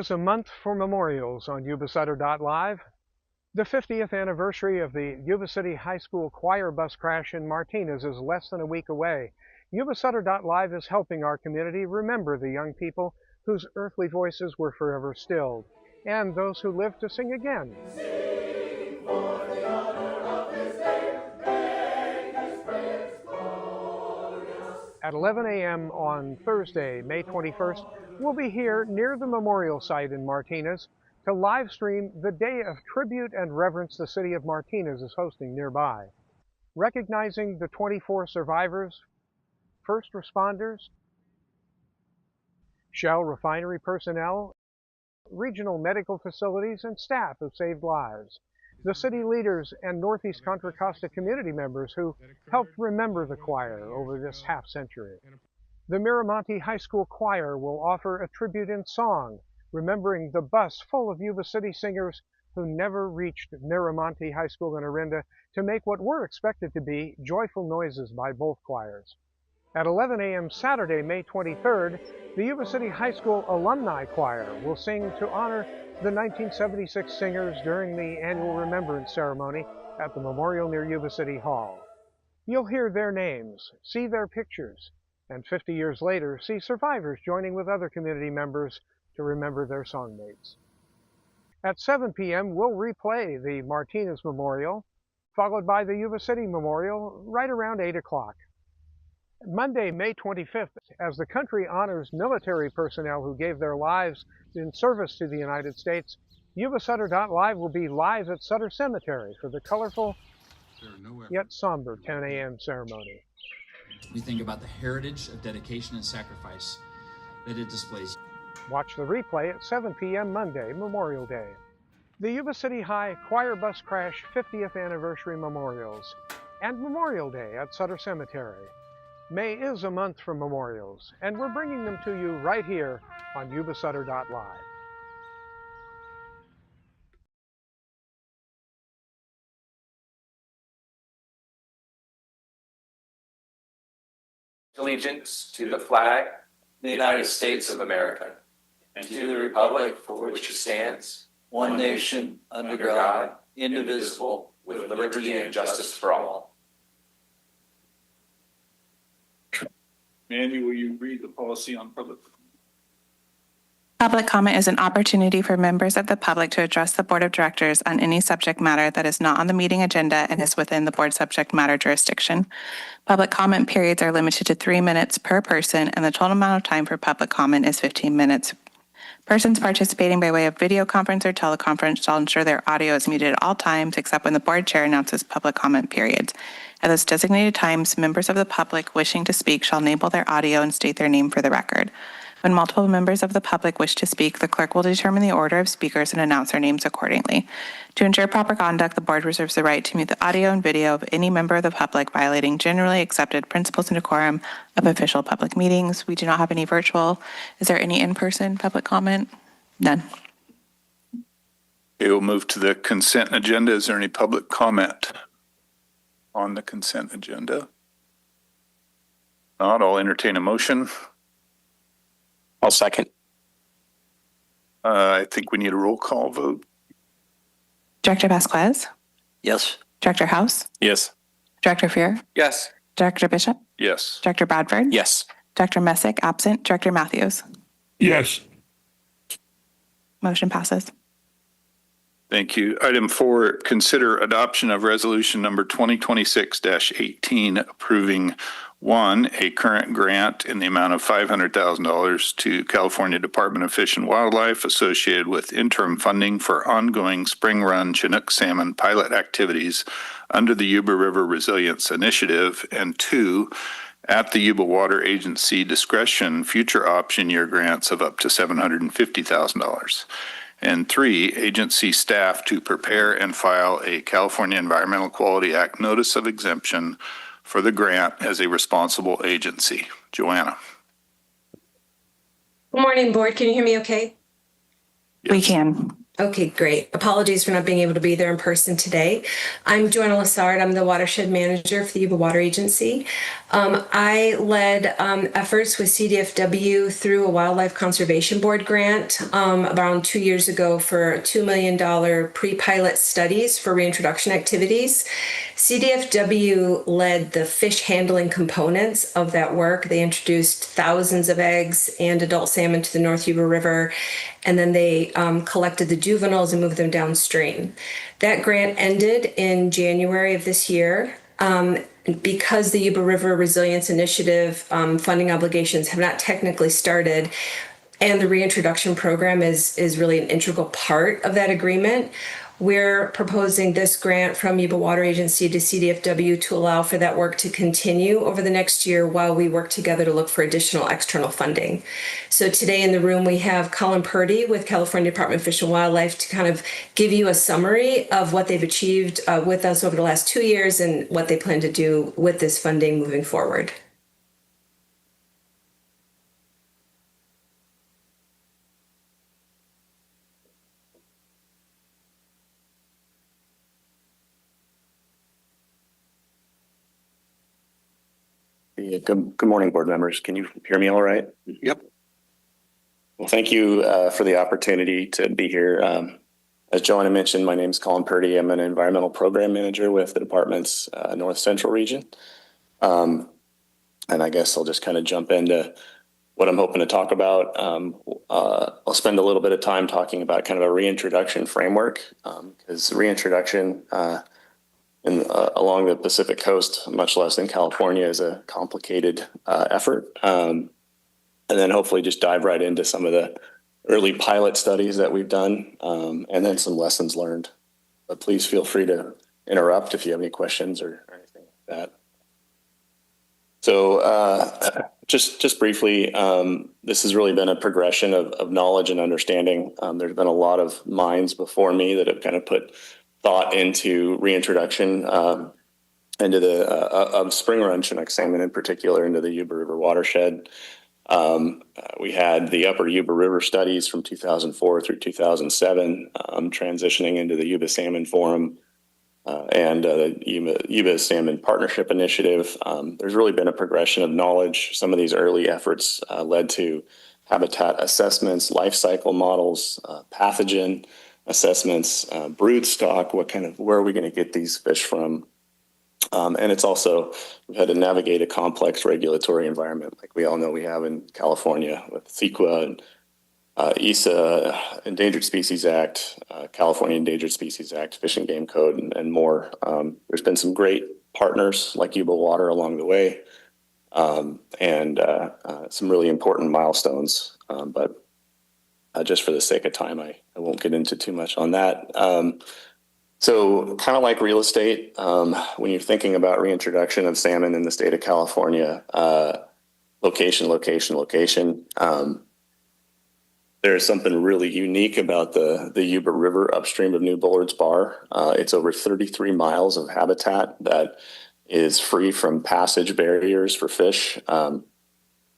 is a month for memorials on Yuba-Sutter.LIVE. The 50th anniversary of the Yuba City High School choir bus crash in Martinez is less than a week away. Yuba-Sutter.LIVE is helping our community remember the young people whose earthly voices were forever stilled, and those who live to sing again. Sing for the honor of his name, make his praise glorious. At 11 a.m. on Thursday, May 21st, we'll be here near the memorial site in Martinez to live stream the day of tribute and reverence the city of Martinez is hosting nearby. Recognizing the 24 survivors, first responders, Shell refinery personnel, regional medical facilities, and staff who saved lives. The city leaders and Northeast Contra Costa community members who helped remember the choir over this half-century. The Miramonte High School Choir will offer a tribute in song, remembering the bus full of Yuba City singers who never reached Miramonte High School in Orinda to make what were expected to be joyful noises by both choirs. At 11 a.m. Saturday, May 23rd, the Yuba City High School Alumni Choir will sing to honor the 1976 singers during the annual remembrance ceremony at the memorial near Yuba City Hall. You'll hear their names, see their pictures, and 50 years later, see survivors joining with other community members to remember their songmates. At 7 p.m., we'll replay the Martinez Memorial, followed by the Yuba City Memorial right around 8 o'clock. Monday, May 25th, as the country honors military personnel who gave their lives in service to the United States, Yuba-Sutter.LIVE will be live at Sutter Cemetery for the colorful yet somber 10 a.m. ceremony. We think about the heritage of dedication and sacrifice that it displays. Watch the replay at 7 p.m. Monday, Memorial Day. The Yuba City High Choir Bus Crash 50th Anniversary Memorials and Memorial Day at Sutter Cemetery. May is a month for memorials, and we're bringing them to you right here on Yuba-Sutter.LIVE. Allegiance to the flag of the United States of America, and to the republic for which it stands, one nation, under God, indivisible, with liberty and justice for all. Mandy, will you read the policy on public? Public comment is an opportunity for members of the public to address the Board of Directors on any subject matter that is not on the meeting agenda and is within the board's subject matter jurisdiction. Public comment periods are limited to 3 minutes per person, and the total amount of time for public comment is 15 minutes. Persons participating by way of video conference or teleconference shall ensure their audio is muted at all times except when the board chair announces public comment periods. At those designated times, members of the public wishing to speak shall enable their audio and state their name for the record. When multiple members of the public wish to speak, the clerk will determine the order of speakers and announce their names accordingly. To ensure proper conduct, the board reserves the right to mute the audio and video of any member of the public violating generally accepted principles and decorum of official public meetings. We do not have any virtual. Is there any in-person public comment? None. Okay, we'll move to the consent agenda. Is there any public comment on the consent agenda? Not, I'll entertain a motion. I'll second. I think we need a roll call vote. Director Vasquez? Yes. Director House? Yes. Director Fear? Yes. Director Bishop? Yes. Director Bradford? Yes. Director Messick, absent. Director Matthews? Yes. Motion passes. Thank you. Item 4, consider adoption of resolution number 2026-18 approving 1, a current grant in the amount of $500,000 to California Department of Fish and Wildlife associated with interim funding for ongoing spring run Chinook salmon pilot activities under the Yuba River Resilience Initiative, and 2, at the Yuba Water Agency discretion, future option year grants of up to $750,000. And 3, agency staff to prepare and file a California Environmental Quality Act notice of exemption for the grant as a responsible agency. Joanna. Good morning, board. Can you hear me okay? Yes. We can. Okay, great. Apologies for not being able to be there in person today. I'm Joanna Lassard. I'm the watershed manager for the Yuba Water Agency. I led efforts with CDFW through a Wildlife Conservation Board grant around 2 years ago for $2 million pre-pilot studies for reintroduction activities. CDFW led the fish handling components of that work. They introduced thousands of eggs and adult salmon to the North Yuba River, and then they collected the juveniles and moved them downstream. That grant ended in January of this year. Because the Yuba River Resilience Initiative funding obligations have not technically started, and the reintroduction program is really an integral part of that agreement, we're proposing this grant from Yuba Water Agency to CDFW to allow for that work to continue over the next year while we work together to look for additional external funding. So today in the room, we have Colin Purdy with California Department of Fish and Wildlife to kind of give you a summary of what they've achieved with us over the last 2 years and what they plan to do with this funding moving forward. Good morning, board members. Can you hear me all right? Yep. Well, thank you for the opportunity to be here. As Joanna mentioned, my name is Colin Purdy. I'm an environmental program manager with the department's North Central region. And I guess I'll just kind of jump into what I'm hoping to talk about. I'll spend a little bit of time talking about kind of a reintroduction framework, because reintroduction along the Pacific coast, much less in California, is a complicated effort. And then hopefully just dive right into some of the early pilot studies that we've done, and then some lessons learned. But please feel free to interrupt if you have any questions or anything like that. So just briefly, this has really been a progression of knowledge and understanding. There's been a lot of minds before me that have kind of put thought into reintroduction into the of spring run Chinook salmon in particular into the Yuba River watershed. We had the Upper Yuba River studies from 2004 through 2007, transitioning into the Yuba Salmon Forum and the Yuba Salmon Partnership Initiative. There's really been a progression of knowledge. Some of these early efforts led to habitat assessments, life cycle models, pathogen assessments, brood stock, where are we going to get these fish from? And it's also, we've had to navigate a complex regulatory environment like we all know we have in California with CEQA and ESA, Endangered Species Act, California Endangered Species Act, Fish and Game Code, and more. There's been some great partners like Yuba Water along the way, and some really important milestones. But just for the sake of time, I won't get into too much on that. So kind of like real estate, when you're thinking about reintroduction of salmon in the state of California, location. There's something really unique about the Yuba River upstream of New Bullards Bar. It's over 33 miles of habitat that is free from passage barriers for fish.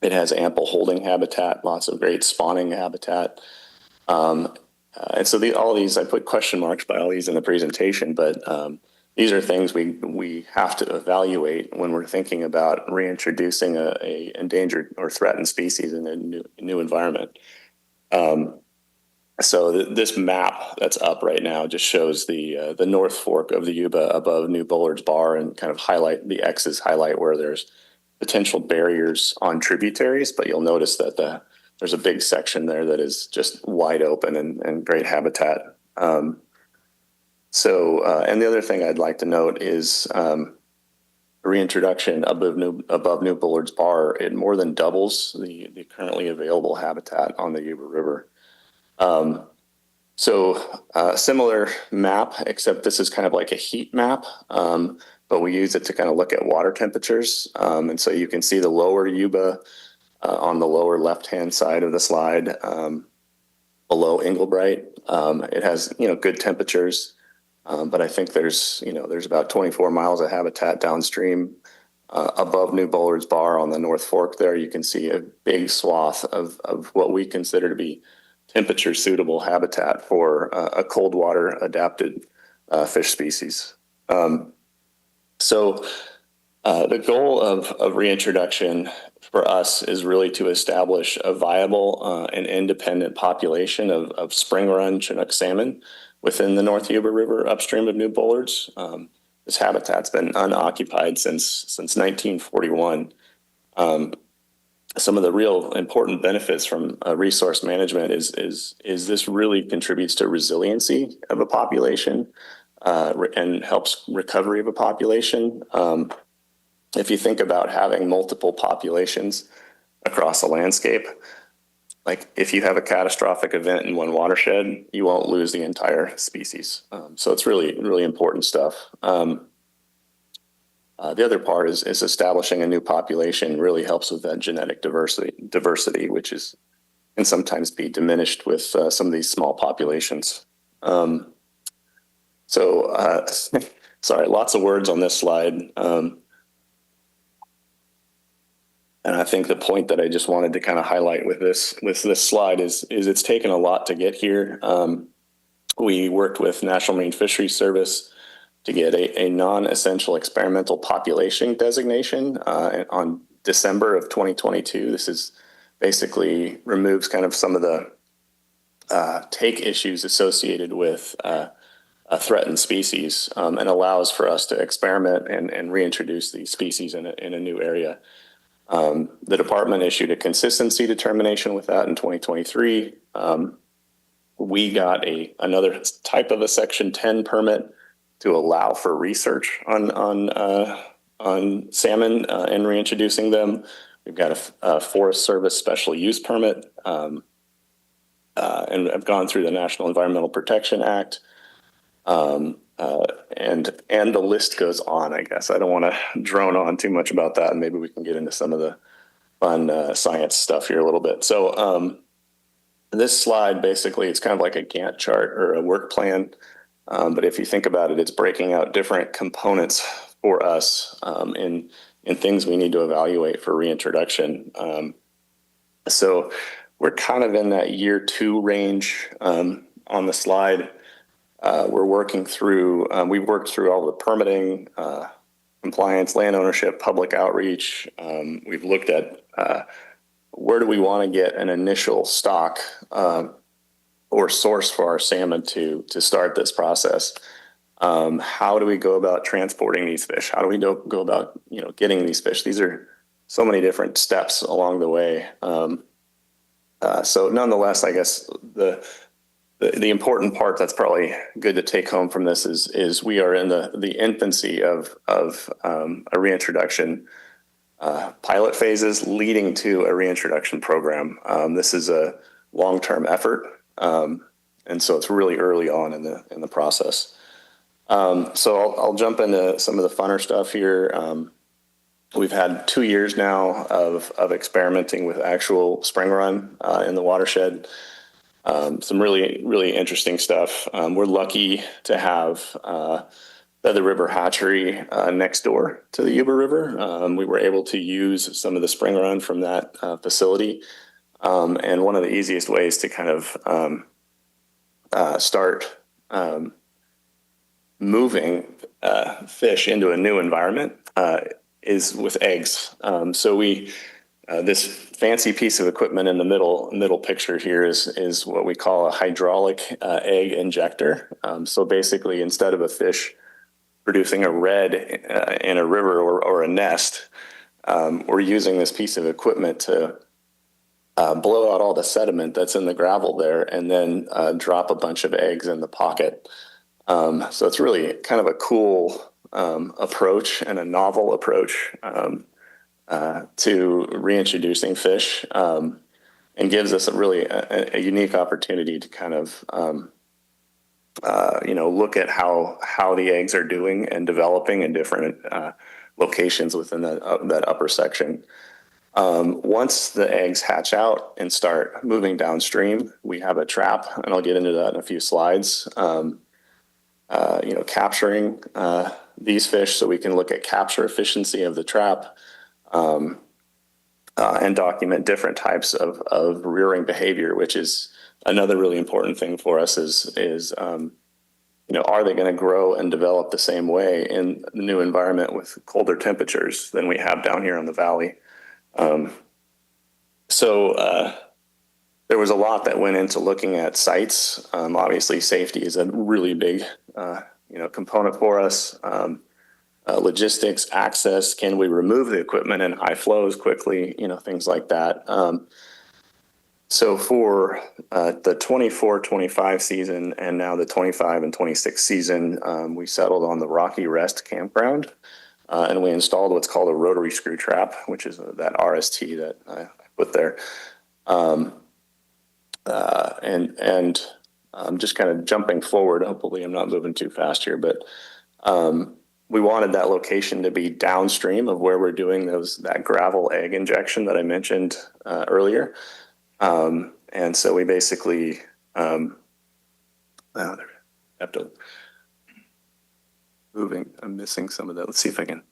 It has ample holding habitat, lots of great spawning habitat. And so all these, I put question marks by all these in the presentation, but these are things we have to evaluate when we're thinking about reintroducing a endangered or threatened species in a new environment. So this map that's up right now just shows the North Fork of the Yuba above New Bullards Bar, and kind of highlight the X's highlight where there's potential barriers on tributaries, but you'll notice that there's a big section there that is just wide open and great habitat. And the other thing I'd like to note is reintroduction above New Bullards Bar. It more than doubles the currently available habitat on the Yuba River. Similar map, except this is kind of like a heat map, but we use it to kind of look at water temperatures. And so you can see the lower Yuba on the lower left-hand side of the slide, below Englebright. It has, good temperatures, but I think there's about 24 miles of habitat downstream. Above New Bullards Bar on the North Fork there, you can see a big swath of what we consider to be temperature suitable habitat for a cold water adapted fish species. So the goal of reintroduction for us is really to establish a viable and independent population of spring run Chinook salmon within the North Yuba River upstream of New Bullards. This habitat's been unoccupied since 1941. Some of the real important benefits from resource management is this really contributes to resiliency of a population and helps recovery of a population. If you think about having multiple populations across a landscape, like if you have a catastrophic event in one watershed, you won't lose the entire species. So it's really, really important stuff. The other part is establishing a new population really helps with that genetic diversity, which can sometimes be diminished with some of these small populations. Sorry, lots of words on this slide. And I think the point that I just wanted to kind of highlight with this slide is it's taken a lot to get here. We worked with National Marine Fisheries Service to get a non-essential experimental population designation on December of 2022. This is basically removes kind of some of the take issues associated with a threatened species and allows for us to experiment and reintroduce these species in a new area. The department issued a consistency determination with that in 2023. We got another type of a Section 10 permit to allow for research on salmon and reintroducing them. We've got a Forest Service special use permit, and I've gone through the National Environmental Protection Act, and the list goes on. I guess I don't want to drone on too much about that, and maybe we can get into some of the fun science stuff here a little bit. So this slide basically it's kind of like a Gantt chart or a work plan. But if you think about it, it's breaking out different components for us in things we need to evaluate for reintroduction. So we're kind of in that year 2 range on the slide. We're working through, we've worked through all the permitting, compliance, land ownership, public outreach. We've looked at where do we want to get an initial stock or source for our salmon to start this process. How do we go about transporting these fish? How do we go about getting these fish? These are so many different steps along the way. So nonetheless, I guess the important part that's probably good to take home from this is we are in the infancy of a reintroduction pilot phases leading to a reintroduction program. This is a long-term effort. And so it's really early on in the process. So I'll jump into some of the funner stuff here. We've had 2 years now of experimenting with actual spring run in the watershed. Some really, really interesting stuff. We're lucky to have Feather River Hatchery next door to the Yuba River. We were able to use some of the spring run from that facility. And one of the easiest ways to kind of start moving fish into a new environment is with eggs. So this fancy piece of equipment in the middle picture here is what we call a hydraulic egg injector. So basically, instead of a fish producing a red in a river or a nest, we're using this piece of equipment to blow out all the sediment that's in the gravel there and then drop a bunch of eggs in the pocket. So it's really kind of a cool approach and a novel approach to reintroducing fish, and gives us a unique opportunity to kind of look at how the eggs are doing and developing in different locations within that upper section. Once the eggs hatch out and start moving downstream, we have a trap, and I'll get into that in a few slides. Capturing these fish so we can look at capture efficiency of the trap, and document different types of rearing behavior, which is Another really important thing for us is are they going to grow and develop the same way in the new environment with colder temperatures than we have down here in the valley? There was a lot that went into looking at sites. Obviously, safety is a really big component for us. Logistics, access, can we remove the equipment in high flows quickly, things like that. So for the 24-25 season and now the 25 and 26 season, we settled on the Rocky Rest campground, and we installed what's called a rotary screw trap, which is that RST that I put there. Just kind of jumping forward, hopefully I'm not moving too fast here, but we wanted that location to be downstream of where we're doing that gravel egg injection that I mentioned earlier. And so we basically have to I'm missing some of that. Let's see if I can.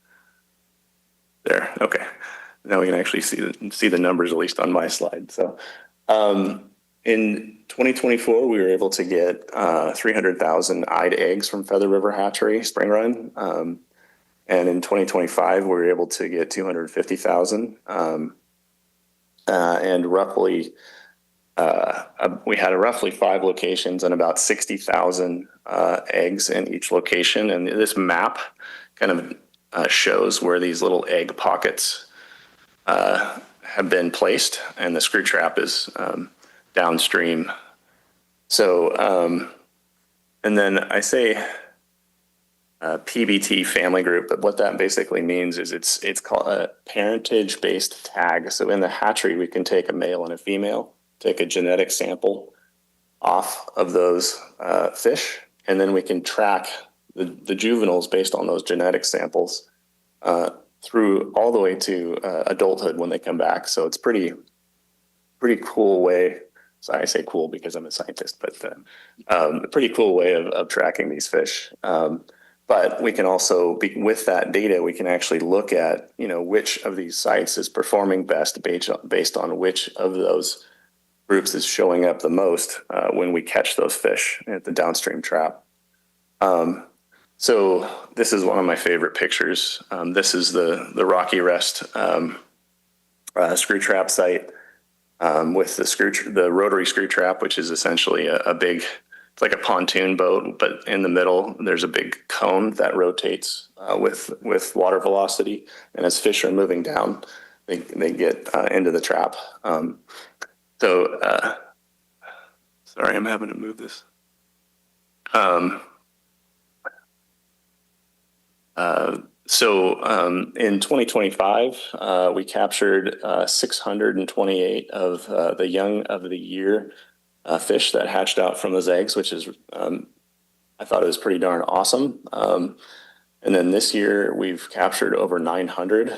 There. Okay. Now we can actually see the numbers, at least on my slide. So in 2024, we were able to get 300,000 eyed eggs from Feather River Hatchery Spring Run. And in 2025, we were able to get 250,000. And roughly, we had roughly 5 locations and about 60,000 eggs in each location. And this map kind of shows where these little egg pockets have been placed, and the screw trap is downstream. So, and then I say PBT family group, but what that basically means is it's called a parentage-based tag. So in the hatchery, we can take a male and a female, take a genetic sample off of those fish, and then we can track the juveniles based on those genetic samples through all the way to adulthood when they come back. So it's pretty cool way. So I say cool because I'm a scientist, but a pretty cool way of tracking these fish. But we can also, with that data, we can actually look at, which of these sites is performing best based on which of those groups is showing up the most when we catch those fish at the downstream trap. So this is one of my favorite pictures. This is the Rocky Rest screw trap site with the rotary screw trap, which is essentially a big, it's like a pontoon boat, but in the middle, there's a big cone that rotates with water velocity. And as fish are moving down, they get into the trap. Sorry, I'm having to move this. In 2025, we captured 628 of the young of the year fish that hatched out from those eggs, which is, I thought it was pretty darn awesome. And then this year we've captured over 900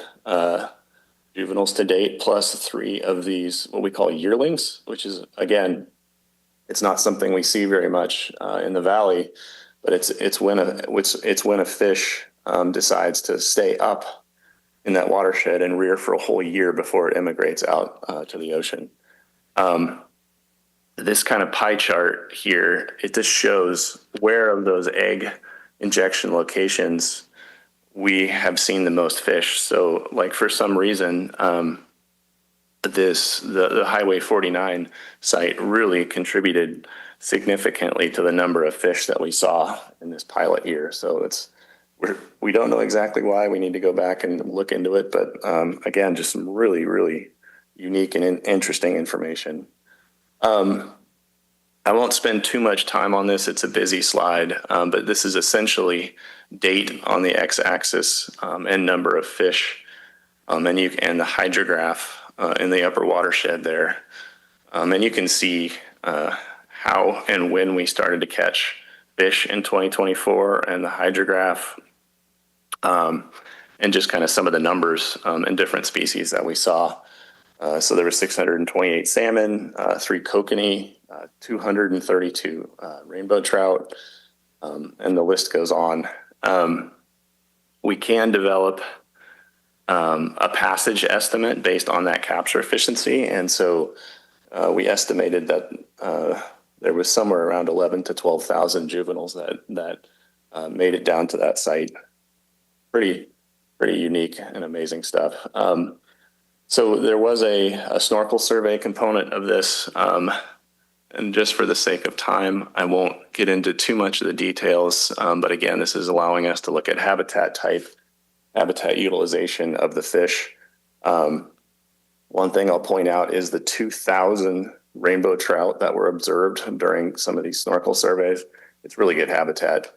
juveniles to date, plus 3 of these, what we call yearlings, which is, again, it's not something we see very much in the valley, but it's when a fish decides to stay up in that watershed and rear for a whole year before it immigrates out to the ocean. This kind of pie chart here, it just shows where of those egg injection locations we have seen the most fish. So like for some reason, the Highway 49 site really contributed significantly to the number of fish that we saw in this pilot year. So we don't know exactly why. We need to go back and look into it. But again, just some really, really unique and interesting information. I won't spend too much time on this. It's a busy slide, but this is essentially date on the x-axis and number of fish, and the hydrograph in the upper watershed there. And you can see how and when we started to catch fish in 2024 and the hydrograph, and just kind of some of the numbers and different species that we saw. So there were 628 salmon, 3 kokanee, 232 rainbow trout, and the list goes on. We can develop a passage estimate based on that capture efficiency. And so we estimated that there was somewhere around 11 to 12,000 juveniles that made it down to that site. Pretty unique and amazing stuff. So there was a snorkel survey component of this. And just for the sake of time, I won't get into too much of the details. But again, this is allowing us to look at habitat type, habitat utilization of the fish. One thing I'll point out is the 2,000 rainbow trout that were observed during some of these snorkel surveys. It's really good habitat.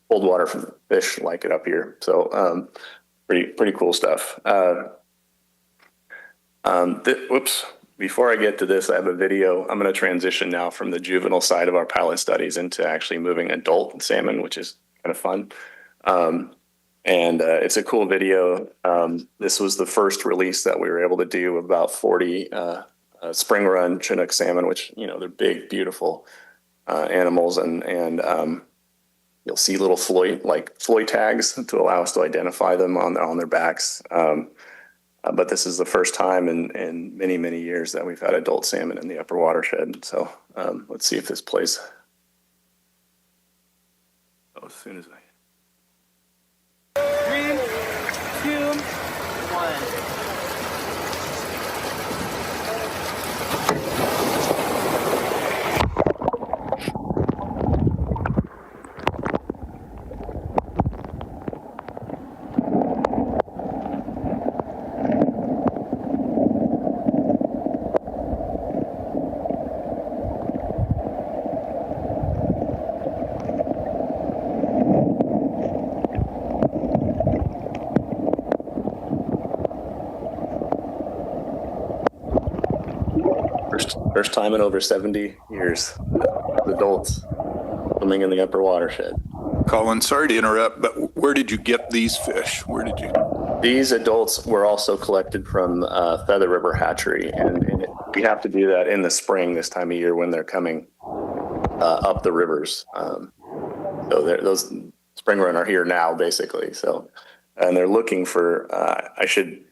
Cold water fish like it up here. So pretty cool stuff. Whoops. Before I get to this, I have a video. I'm going to transition now from the juvenile side of our pilot studies into actually moving adult salmon, which is kind of fun. And it's a cool video. This was the first release that we were able to do of about 40 spring run Chinook salmon, which, you know, they're big, beautiful animals. And you'll see little floy tags to allow us to identify them on their backs. But this is the first time in many, many years that we've had adult salmon in the upper watershed. So let's see if this plays. Oh, as soon as I... 3, 2, 1. First time in over 70 years, adults swimming in the upper watershed. Colin, sorry to interrupt, but where did you get these fish? Where did you? These adults were also collected from Feather River Hatchery, and we have to do that in the spring this time of year when they're coming up the rivers. So those spring run are here now, basically. So, and they're looking for. I should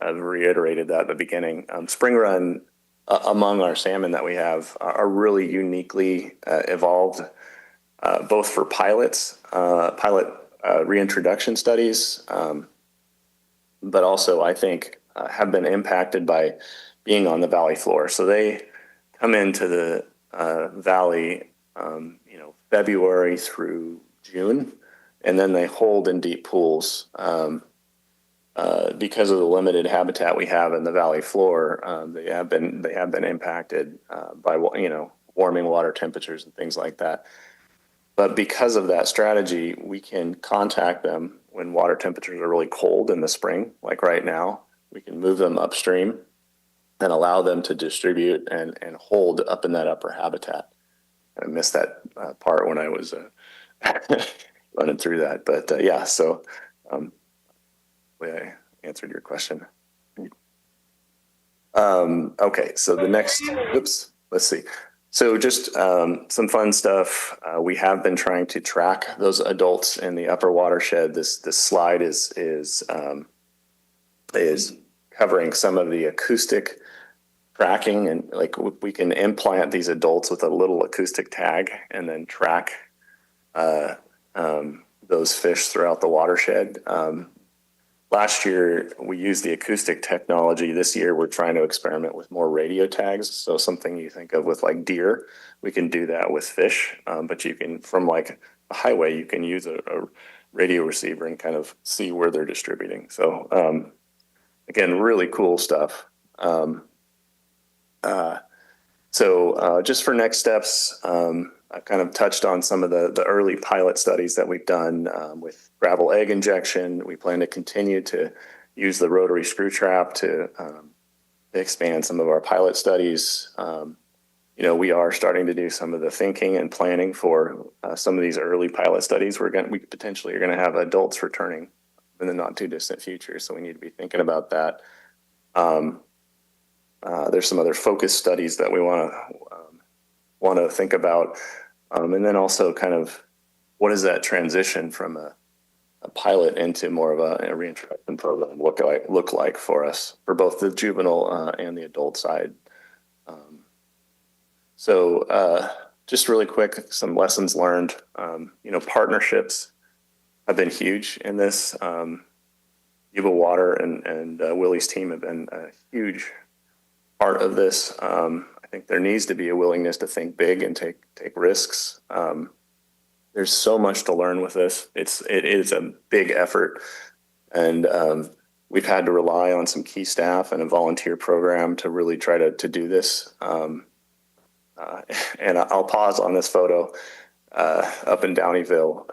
have reiterated that at the beginning. Spring run. Among our salmon that we have are really uniquely evolved, both for pilot reintroduction studies, but also I think have been impacted by being on the valley floor. So they come into the valley, February through June, and then they hold in deep pools. Because of the limited habitat we have in the valley floor, they have been impacted by warming water temperatures and things like that. But because of that strategy, we can contact them when water temperatures are really cold in the spring, like right now. We can move them upstream and allow them to distribute and hold up in that upper habitat. I missed that part when I was running through that, but yeah. So. I answered your question. Okay, so the next, let's see. So just some fun stuff. We have been trying to track those adults in the upper watershed. This slide is covering some of the acoustic tracking, and like we can implant these adults with a little acoustic tag and then track those fish throughout the watershed. Last year, we used the acoustic technology. This year, we're trying to experiment with more radio tags. So something you think of with like deer, we can do that with fish. But you can, from like a highway, you can use a radio receiver and kind of see where they're distributing. So again, really cool stuff. So just for next steps, I kind of touched on some of the early pilot studies that we've done with gravel egg injection. We plan to continue to use the rotary screw trap to expand some of our pilot studies. We are starting to do some of the thinking and planning for some of these early pilot studies. We potentially are going to have adults returning in the not too distant future, so we need to be thinking about that. There's some other focus studies that we want to think about, and then also kind of what does that transition from a pilot into more of a reintroduction program look like for us for both the juvenile and the adult side. So just really quick, some lessons learned. Partnerships have been huge in this. Yuba Water and Willie's team have been a huge part of this. I think there needs to be a willingness to think big and take risks. There's so much to learn with this. It is a big effort, and we've had to rely on some key staff and a volunteer program to really try to do this. And I'll pause on this photo up in Downeyville.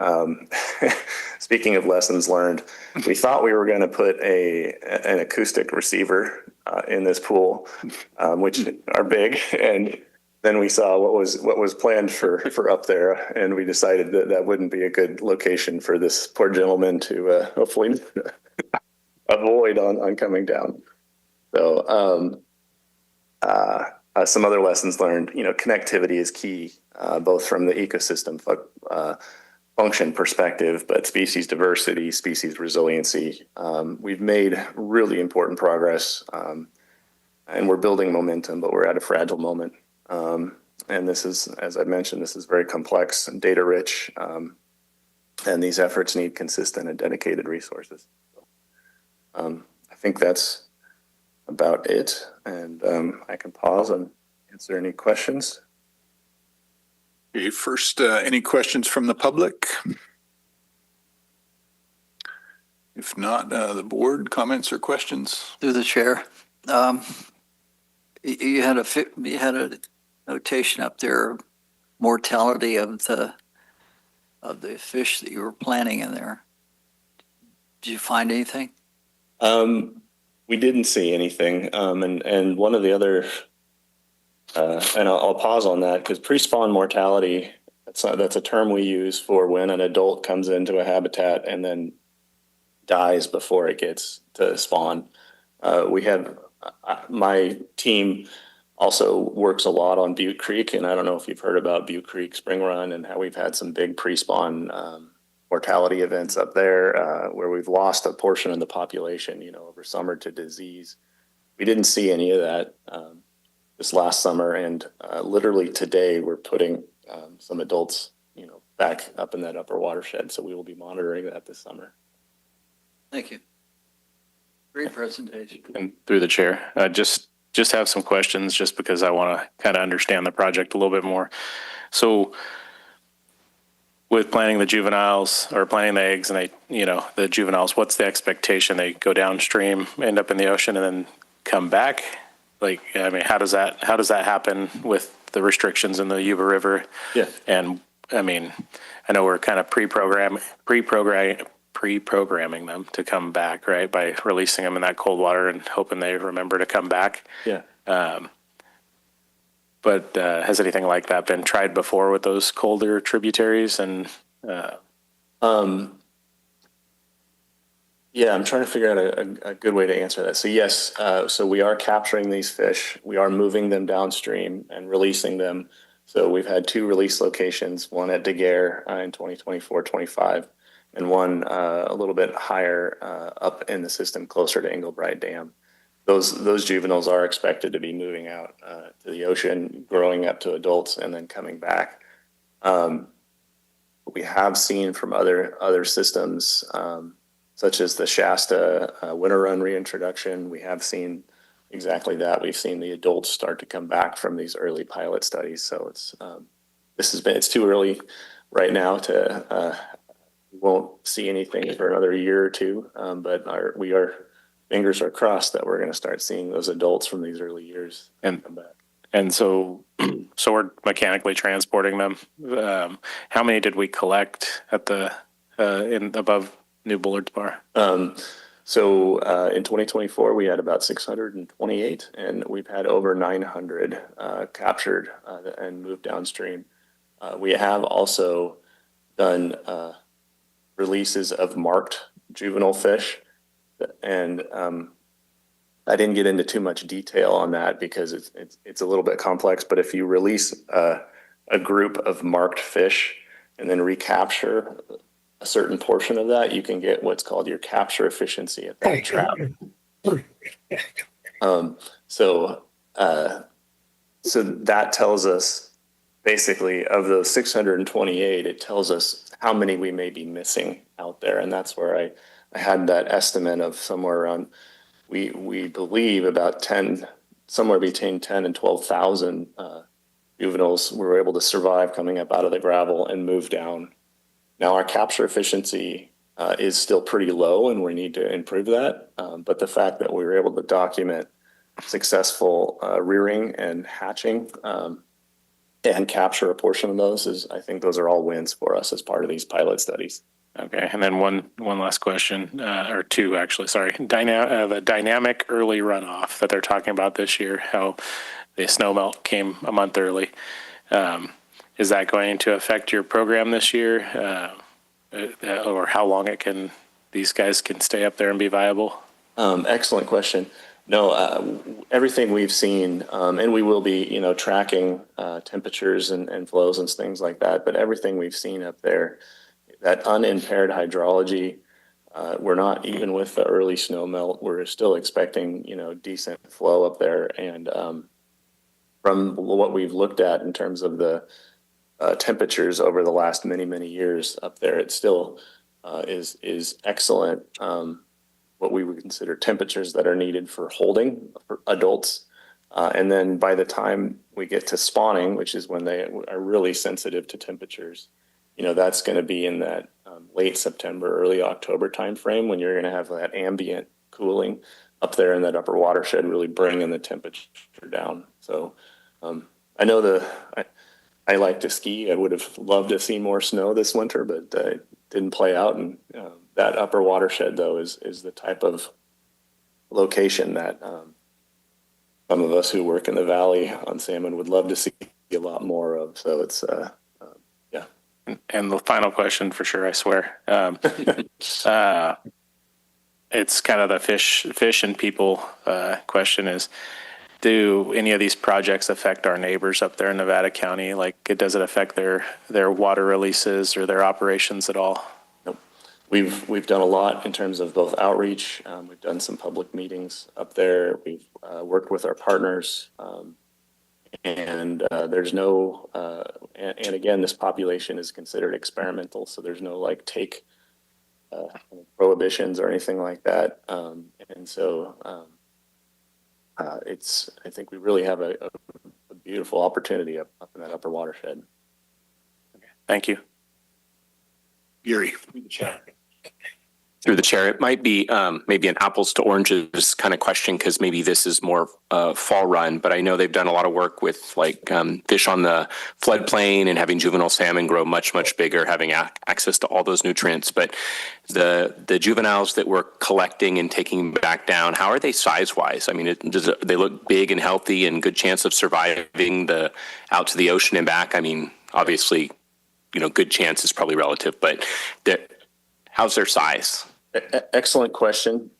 Speaking of lessons learned, we thought we were going to put an acoustic receiver in this pool, which are big, and then we saw what was planned for up there, and we decided that wouldn't be a good location for this poor gentleman to hopefully avoid on coming down. So some other lessons learned, connectivity is key, both from the ecosystem function perspective, but species diversity, species resiliency. We've made really important progress, and we're building momentum, but we're at a fragile moment. And this is, as I mentioned, this is very complex and data rich, and these efforts need consistent and dedicated resources. I think that's about it, and I can pause and answer any questions. Okay, first, any questions from the public? If not, the board comments or questions? Through the chair, you had a notation up there, mortality of the fish that you were planting in there. Did you find anything? We didn't see anything, and one of the other, and I'll pause on that because pre-spawn mortality, that's a term we use for when an adult comes into a habitat and then dies before it gets to spawn. We have, my team also works a lot on Butte Creek, and I don't know if you've heard about Butte Creek Spring Run and how we've had some big pre-spawn mortality events up there where we've lost a portion of the population, over summer to disease. We didn't see any of that this last summer, and literally today we're putting some adults, back up in that upper watershed. So we will be monitoring that this summer. Thank you. Great presentation. And through the chair, just have some questions just because I want to kind of understand the project a little bit more. So with planting the juveniles or planting the eggs and the juveniles, what's the expectation? They go downstream, end up in the ocean, and then come back? How does that happen with the restrictions in the Yuba River? Yeah. And I know we're kind of pre-programming them to come back, right? By releasing them in that cold water and hoping they remember to come back. Yeah. But has anything like that been tried before with those colder tributaries? And yeah, I'm trying to figure out a good way to answer that. So yes, so we are capturing these fish. We are moving them downstream and releasing them. So we've had 2 release locations, one at Daguerre in 2024-25, and one a little bit higher up in the system closer to Englebright Dam. Those juveniles are expected to be moving out to the ocean, growing up to adults, and then coming back. We have seen from other systems, such as the Shasta winter run reintroduction, we have seen exactly that. We've seen the adults start to come back from these early pilot studies. So it's too early right now to we won't see anything for another year or two, but fingers are crossed that we're going to start seeing those adults from these early years come back. And so we're mechanically transporting them. How many did we collect at the above New Bullard's Bar? So in 2024, we had about 628, and we've had over 900 captured and moved downstream. We have also done releases of marked juvenile fish, and I didn't get into too much detail on that because it's a little bit complex. But if you release a group of marked fish and then recapture a certain portion of that, you can get what's called your capture efficiency at that trap. So So that tells us basically of those 628, it tells us how many we may be missing out there. And that's where I had that estimate of somewhere around, we believe about 10, somewhere between 10 and 12,000 juveniles were able to survive coming up out of the gravel and move down. Now our capture efficiency is still pretty low and we need to improve that. But the fact that we were able to document successful rearing and hatching and capture a portion of those is, I think those are all wins for us as part of these pilot studies. Okay, and then one last question, or two actually, sorry. The dynamic early runoff that they're talking about this year, how the snow melt came a month early. Is that going to affect your program this year? Or how long these guys can stay up there and be viable? Excellent question. No, everything we've seen, and we will be, tracking temperatures and flows and things like that, but everything we've seen up there, that unimpaired hydrology, we're not, even with the early snow melt, we're still expecting, decent flow up there. And from what we've looked at in terms of the temperatures over the last many years up there, it still is excellent. What we would consider temperatures that are needed for holding for adults. And then by the time we get to spawning, which is when they are really sensitive to temperatures, that's going to be in that late September, early October timeframe when you're going to have that ambient cooling up there in that upper watershed, really bringing the temperature down. So I know I like to ski. I would have loved to see more snow this winter, but it didn't play out. And that upper watershed, though, is the type of location that some of us who work in the valley on salmon would love to see a lot more of. So it's, yeah. And the final question for sure, I swear. It's kind of the fish and people question is, do any of these projects affect our neighbors up there in Nevada County? Like, does it affect their water releases or their operations at all? Nope. We've done a lot in terms of both outreach. We've done some public meetings up there. We've worked with our partners, and there's no. And again, this population is considered experimental, so there's no take prohibitions or anything like that. And so. I think we really have a beautiful opportunity up in that upper watershed. Okay. Thank you. Yuri. Through the chair, it might be maybe an apples to oranges kind of question because maybe this is more fall run, but I know they've done a lot of work with fish on the floodplain and having juvenile salmon grow much bigger, having access to all those nutrients. But the juveniles that we're collecting and taking back down, how are they size-wise? I mean, they look big and healthy and good chance of surviving out to the ocean and back? I mean, obviously, good chance is probably relative, but how's their size? Excellent question.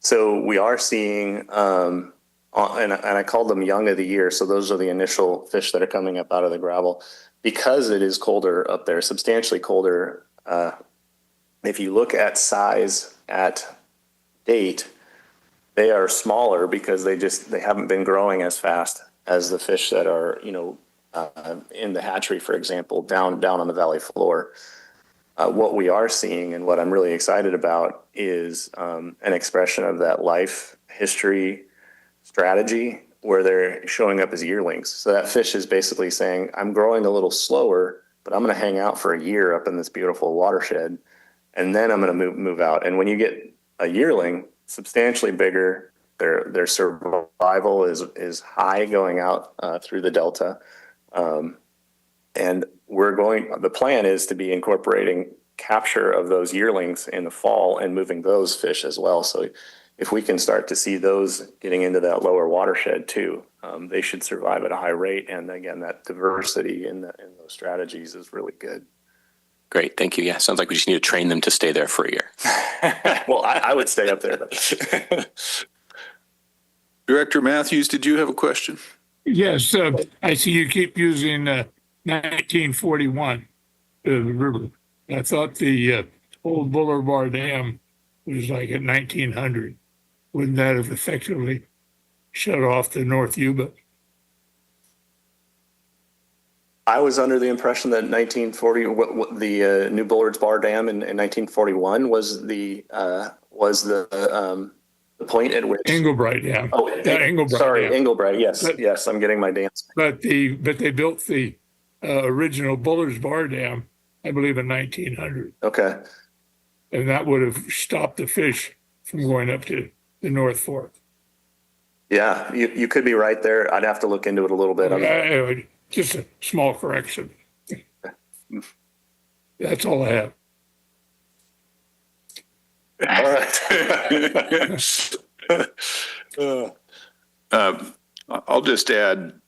So we are seeing, and I called them young of the year. So those are the initial fish that are coming up out of the gravel because it is colder up there, substantially colder. If you look at size at date, they are smaller because they haven't been growing as fast as the fish that are, in the hatchery, for example, down on the valley floor. What we are seeing and what I'm really excited about is an expression of that life history strategy where they're showing up as yearlings. So that fish is basically saying, I'm growing a little slower, but I'm going to hang out for a year up in this beautiful watershed, and then I'm going to move out. And when you get a yearling, substantially bigger, their survival is high going out through the delta. And the plan is to be incorporating capture of those yearlings in the fall and moving those fish as well. So if we can start to see those getting into that lower watershed too, they should survive at a high rate. And again, that diversity in those strategies is really good. Great. Thank you. Yeah. Sounds like we just need to train them to stay there for a year. Well, I would stay up there. Director Matthews, did you have a question? Yes. I see you keep using 1941, the river. I thought the old Boulevard Dam was like at 1900. Wouldn't that have effectively shut off the North Yuba? I was under the impression that 1940, the New Bullards Bar Dam in 1941 was the point at which Englebright, yeah. Oh, Englebright. sorry, yeah. Englebright. Yes, But- yes, I'm getting my dance. But they built the original Bullards Bar Dam, I believe, in 1900, Okay. and that would have stopped the fish from going up to the North Fork. Yeah, you could be right there. I'd have to look into it a little bit. Anyway, just a small correction. That's all I have. All right. I'll just add,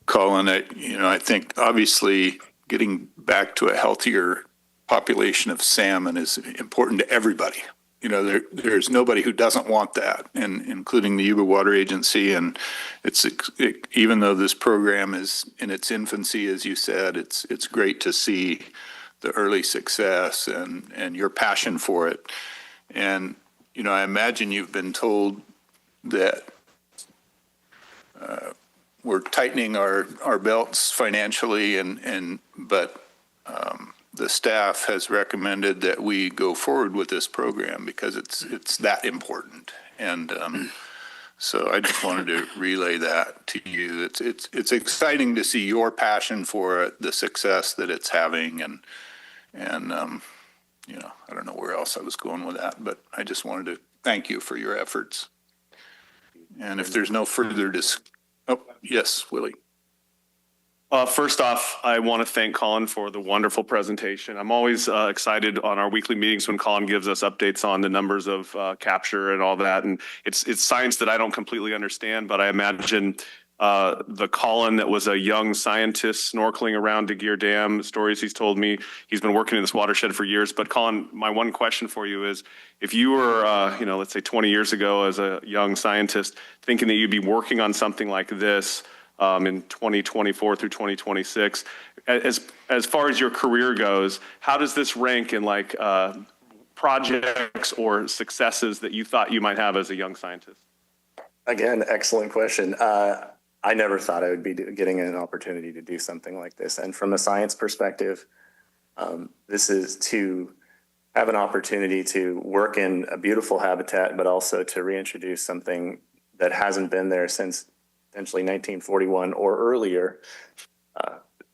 Colin, I think obviously getting back to a healthier population of salmon is important to everybody. There's nobody who doesn't want that, and including the Yuba Water Agency. And even though this program is in its infancy, as you said, it's great to see the early success and your passion for it. And, I imagine you've been told that we're tightening our belts financially, but the staff has recommended that we go forward with this program because it's that important. And so I just wanted to relay that to you. It's exciting to see your passion for it, the success that it's having, and I don't know where else I was going with that, but I just wanted to thank you for your efforts. And if there's no further oh, yes, Willie. First off, I want to thank Colin for the wonderful presentation. I'm always excited on our weekly meetings when Colin gives us updates on the numbers of capture and all that. And it's science that I don't completely understand, but I imagine the Colin that was a young scientist snorkeling around DeGear Dam, stories he's told me, he's been working in this watershed for years. But Colin, my one question for you is, if you were, let's say 20 years ago as a young scientist, thinking that you'd be working on something like this, in 2024 through 2026. As far as your career goes, how does this rank in projects or successes that you thought you might have as a young scientist? Again, excellent question. I never thought I would be getting an opportunity to do something like this. And from a science perspective, this is to have an opportunity to work in a beautiful habitat, but also to reintroduce something that hasn't been there since essentially 1941 or earlier,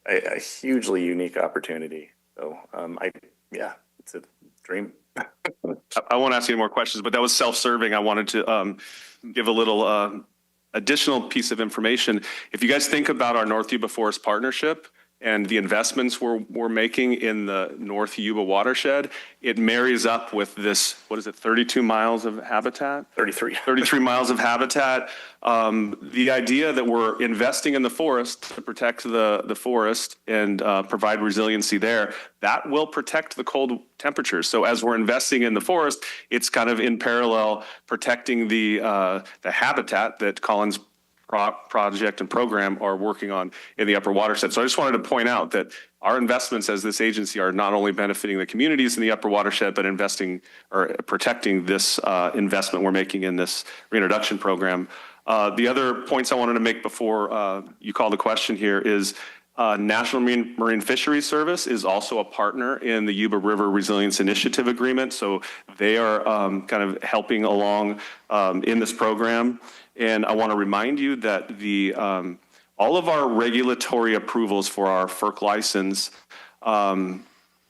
a hugely unique opportunity. So it's a dream. I won't ask you any more questions, but that was self-serving. I wanted to give a little additional piece of information. If you guys think about our North Yuba Forest Partnership and the investments we're making in the North Yuba watershed, it marries up with this, 32 miles of habitat? 33 miles of habitat. The idea that we're investing in the forest to protect the forest and provide resiliency there, that will protect the cold temperatures. So as we're investing in the forest, it's kind of in parallel protecting the habitat that Colin's project and program are working on in the upper watershed. So I just wanted to point out that our investments as this agency are not only benefiting the communities in the upper watershed, but investing or protecting this investment we're making in this reintroduction program. The other points I wanted to make before you call the question here is National Marine Fisheries Service is also a partner in the Yuba River Resilience Initiative Agreement. So they are kind of helping along in this program. And I want to remind you that all of our regulatory approvals for our FERC license kind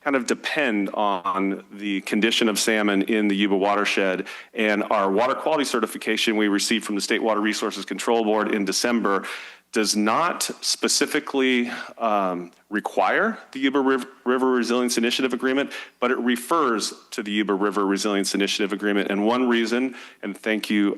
of depend on the condition of salmon in the Yuba watershed. And our water quality certification we received from the State Water Resources Control Board in December does not specifically require the Yuba River Resilience Initiative Agreement, but it refers to the Yuba River Resilience Initiative Agreement. And one reason, and thank you,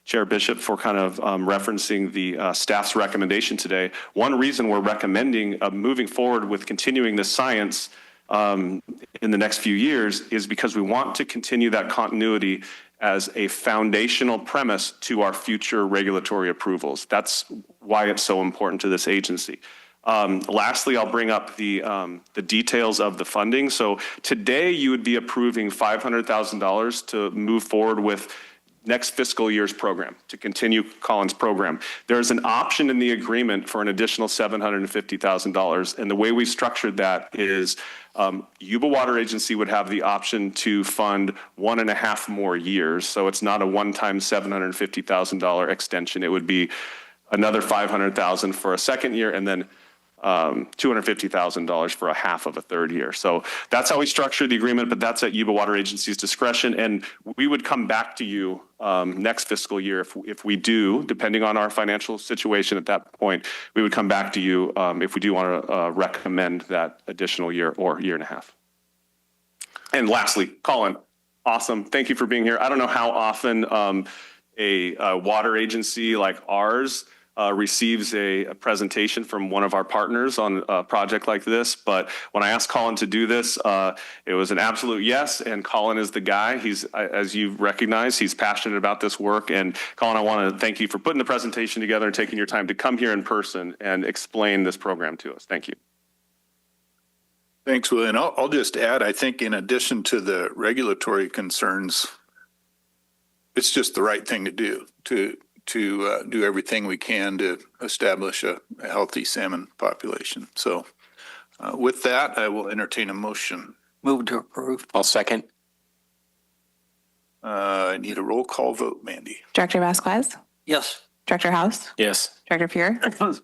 Chair Bishop, for kind of referencing the staff's recommendation today. One reason we're recommending moving forward with continuing this science in the next few years is because we want to continue that continuity as a foundational premise to our future regulatory approvals. That's why it's so important to this agency. Lastly, I'll bring up the details of the funding. So today you would be approving $500,000 to move forward with next fiscal year's program, to continue Colin's program. There's an option in the agreement for an additional $750,000. And the way we structured that is Yuba Water Agency would have the option to fund 1.5 more years. So it's not a one-time $750,000 extension. It would be another $500,000 for a second year, and then $250,000 for a half of a third year. So that's how we structured the agreement, but that's at Yuba Water Agency's discretion. And we would come back to you next fiscal year if we do, depending on our financial situation at that point, we would come back to you if we do want to recommend that additional year or year and a half. And lastly, Colin, awesome. Thank you for being here. I don't know how often a water agency like ours receives a presentation from one of our partners on a project like this. But when I asked Colin to do this, it was an absolute yes. And Colin is the guy. He's, as you recognize, he's passionate about this work. And Colin, I want to thank you for putting the presentation together and taking your time to come here in person and explain this program to us. Thank you. Thanks, William. I'll just add, I think in addition to the regulatory concerns, it's just the right thing to do to do everything we can to establish a healthy salmon population. So with that, I will entertain a motion. Move to approve. I'll second. I need a roll call vote, Mandy. Director Vasquez? Yes. Director House? Yes. Director Fuhr?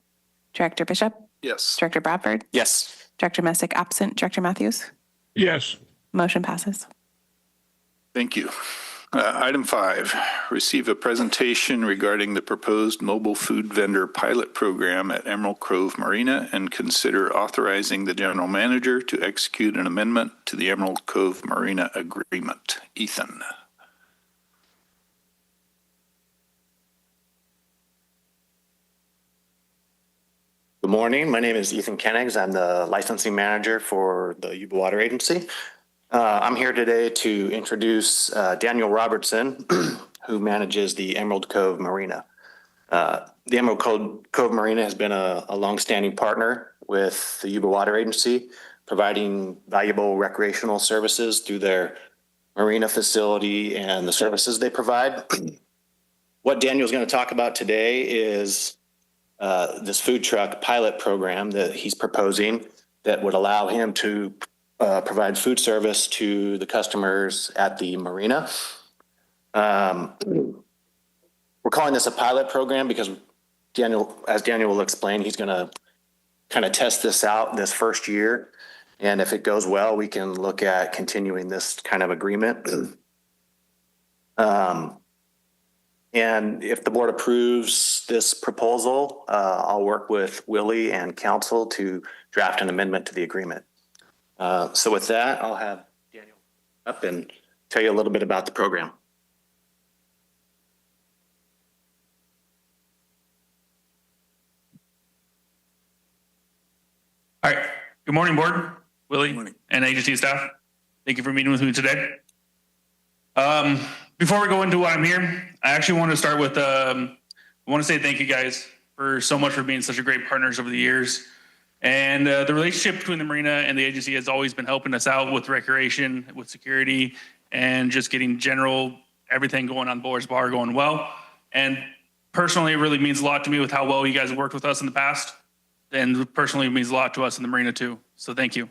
Director Bishop? Yes. Director Bradford? Yes. Director Messick absent. Director Matthews? Yes. Motion passes. Thank you. Item 5, receive a presentation regarding the proposed mobile food vendor pilot program at Emerald Cove Marina and consider authorizing the general manager to execute an amendment to the Emerald Cove Marina agreement. Ethan. Good morning. My name is Ethan Kennigs. I'm the licensing manager for the Yuba Water Agency. I'm here today to introduce Daniel Robertson, who manages the Emerald Cove Marina. The Emerald Cove Marina has been a longstanding partner with the Yuba Water Agency, providing valuable recreational services through their marina facility and the services they provide. What Daniel's going to talk about today is this food truck pilot program that he's proposing that would allow him to provide food service to the customers at the marina. We're calling this a pilot program because as Daniel will explain, he's going to kind of test this out this first year. And if it goes well, we can look at continuing this kind of agreement. And if the board approves this proposal, I'll work with Willie and council to draft an amendment to the agreement. So with that, I'll have Daniel up and tell you a little bit about the program. All right. Good morning, board, Willie, and agency staff. Thank you for meeting with me today. Before we go into what I'm here, I actually want to start with, I want to say thank you guys for so much for being such a great partners over the years. And the relationship between the marina and the agency has always been helping us out with recreation, with security, and just getting general everything going on Boar's Bar going well. And personally, it really means a lot to me with how well you guys have worked with us in the past. And personally, it means a lot to us in the marina too. So thank you.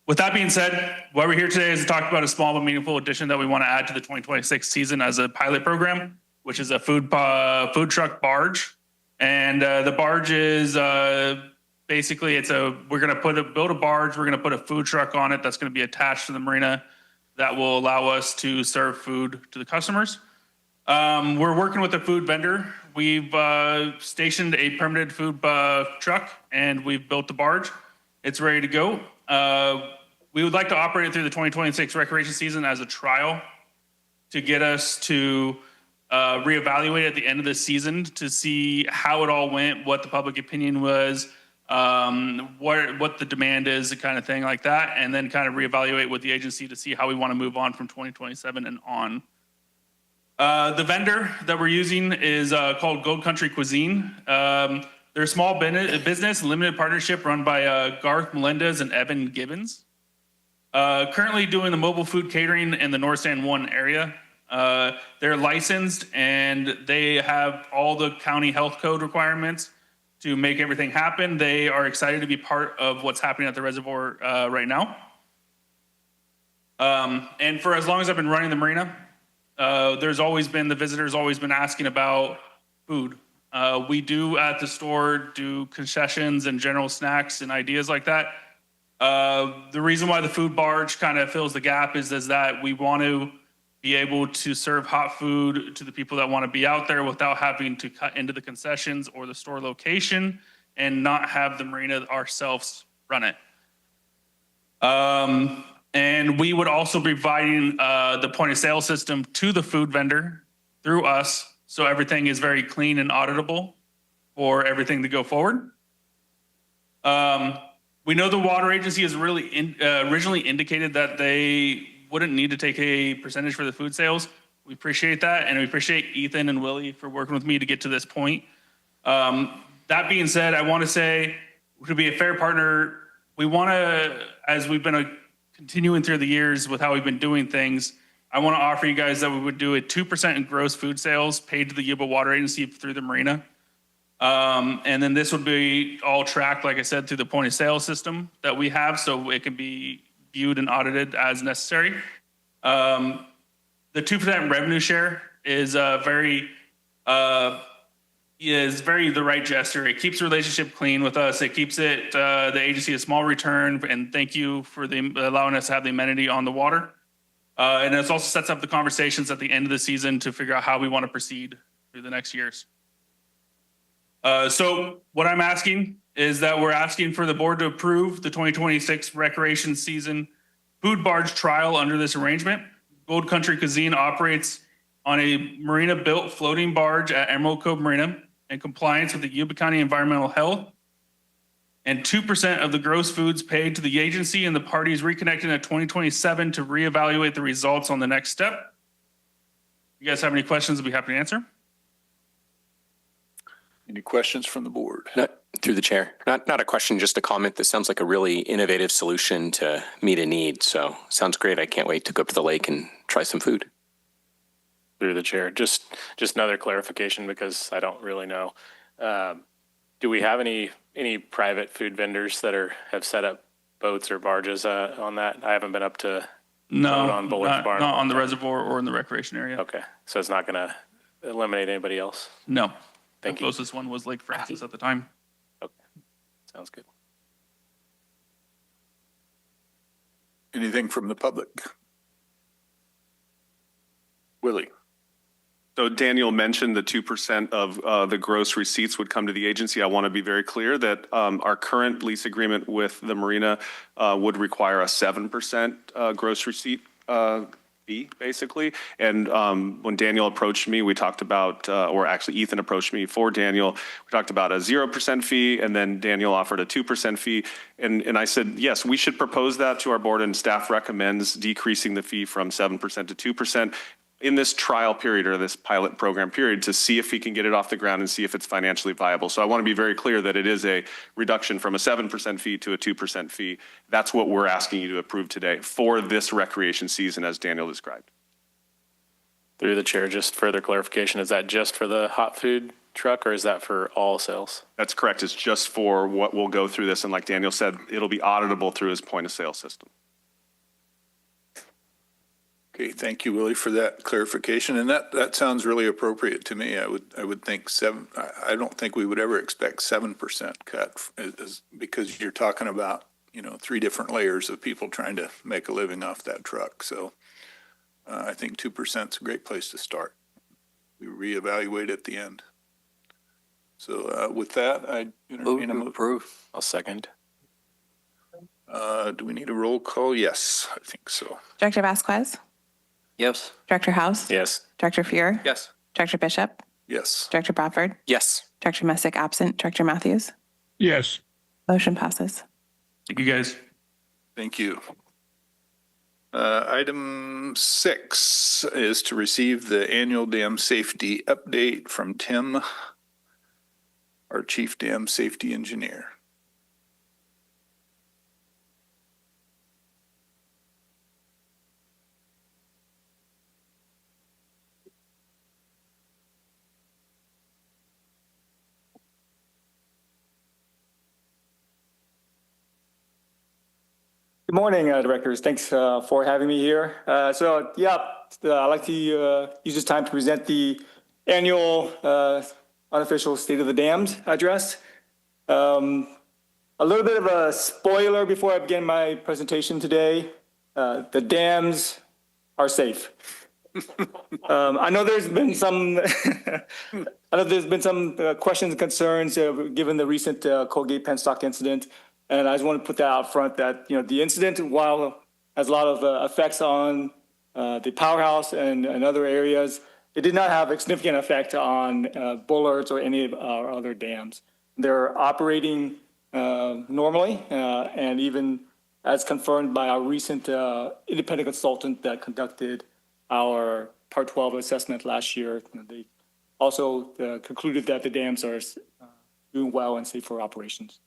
With that being said, why we're here today is to talk about a small but meaningful addition that we want to add to the 2026 season as a pilot program, which is a food truck barge. And the barge is basically we're going to build a barge. We're going to put a food truck on it that's going to be attached to the marina that will allow us to serve food to the customers. We're working with a food vendor. We've stationed a permitted food truck and we've built the barge. It's ready to go. We would like to operate it through the 2026 recreation season as a trial to get us to reevaluate at the end of the season to see how it all went, what the public opinion was, what the demand is, the kind of thing like that, and then kind of reevaluate with the agency to see how we want to move on from 2027 and on. The vendor that we're using is called Gold Country Cuisine. They're a small business, limited partnership run by Garth Melendez and Evan Gibbons. currently doing the mobile food catering in the North San Juan area. They're licensed and they have all the county health code requirements to make everything happen. They are excited to be part of what's happening at the reservoir right now. And for as long as I've been running the marina, there's always been, the visitors always been asking about food. We do at the store do concessions and general snacks and ideas like that. The reason why the food barge kind of fills the gap is that we want to be able to serve hot food to the people that want to be out there without having to cut into the concessions or the store location and not have the marina ourselves run it. And we would also be providing the point of sale system to the food vendor through us. So everything is very clean and auditable for everything to go forward. We know the water agency has really originally indicated that they wouldn't need to take a percentage for the food sales. We appreciate that, and we appreciate Ethan and Willie for working with me to get to this point. That being said, I want to say to be a fair partner, we want to, as we've been continuing through the years with how we've been doing things, I want to offer you guys that we would do a 2% in gross food sales paid to the Yuba Water Agency through the marina. And then this would be all tracked, like I said, through the point of sale system that we have, so it can be viewed and audited as necessary. The 2% revenue share is very the right gesture. It keeps the relationship clean with us. It keeps it the agency a small return, and thank you for allowing us to have the amenity on the water. And it also sets up the conversations at the end of the season to figure out how we want to proceed through the next years. So what I'm asking is that we're asking for the board to approve the 2026 recreation season food barge trial under this arrangement. Gold Country Cuisine operates on a marina-built floating barge at Emerald Cove Marina in compliance with the Yuba County Environmental Health. And 2% of the gross foods paid to the agency, and the parties reconnecting at 2027 to reevaluate the results on the next step. You guys have any questions? I'd be happy to answer. Any questions from the board? Through the chair. Not a question, just a comment. This sounds like a really innovative solution to meet a need. So sounds great. I can't wait to go up to the lake and try some food. Through the chair. Just another clarification because I don't really know. Do we have any private food vendors that have set up boats or barges on that? I haven't been up to on Bullard's Barn. Not on the reservoir or in the recreation area. Okay, so it's not going to eliminate anybody else? No. Thank the closest one was Lake Francis at the time. Okay, sounds good. Anything from the public? Willie. So Daniel mentioned the 2% of the gross receipts would come to the agency. I want to be very clear that our current lease agreement with the marina would require a 7% gross receipt fee, basically. And when Daniel approached me, we talked about, or actually Ethan approached me for Daniel, we talked about a 0% fee, and then Daniel offered a 2% fee. And I said, yes, we should propose that to our board, and staff recommends decreasing the fee from 7% to 2%. In this trial period or this pilot program period to see if we can get it off the ground and see if it's financially viable. So I want to be very clear that it is a reduction from a 7% fee to a 2% fee. That's what we're asking you to approve today for this recreation season as Daniel described. Through the chair, just further clarification, is that just for the hot food truck or is that for all sales? That's correct. It's just for what will go through this. And like Daniel said, it'll be auditable through his point of sale system. Okay, thank you, Willie, for that clarification. And that sounds really appropriate to me. I would think I don't think we would ever expect 7% cut because you're talking about, 3 different layers of people trying to make a living off that truck. So I think 2% is a great place to start. We reevaluate at the end. So with that, I entertain a move. Approve. I'll second. Do we need a roll call? Yes, I think so. Director Vasquez? Yes. Director House? Yes. Director Fuhr? Yes. Director Bishop? Yes. Director Bradford? Yes. Director Messick absent. Director Matthews? Yes. Motion passes. Thank you, guys. Thank you. Item 6 is to receive the annual dam safety update from Tim, our Chief Dam Safety Engineer. Good morning, directors. Thanks for having me here. I'd like to use this time to present the annual unofficial State of the Dams address. A little bit of a spoiler before I begin my presentation today. The dams are safe. I know there's been some questions and concerns given the recent Colgate Penstock incident. And I just want to put that out front that, the incident, while has a lot of effects on the powerhouse and other areas, it did not have a significant effect on Bullards or any of our other dams. They're operating normally, and even as confirmed by our recent independent consultant that conducted our Part 12 assessment last year. They also concluded that the dams are doing well and safe for operations.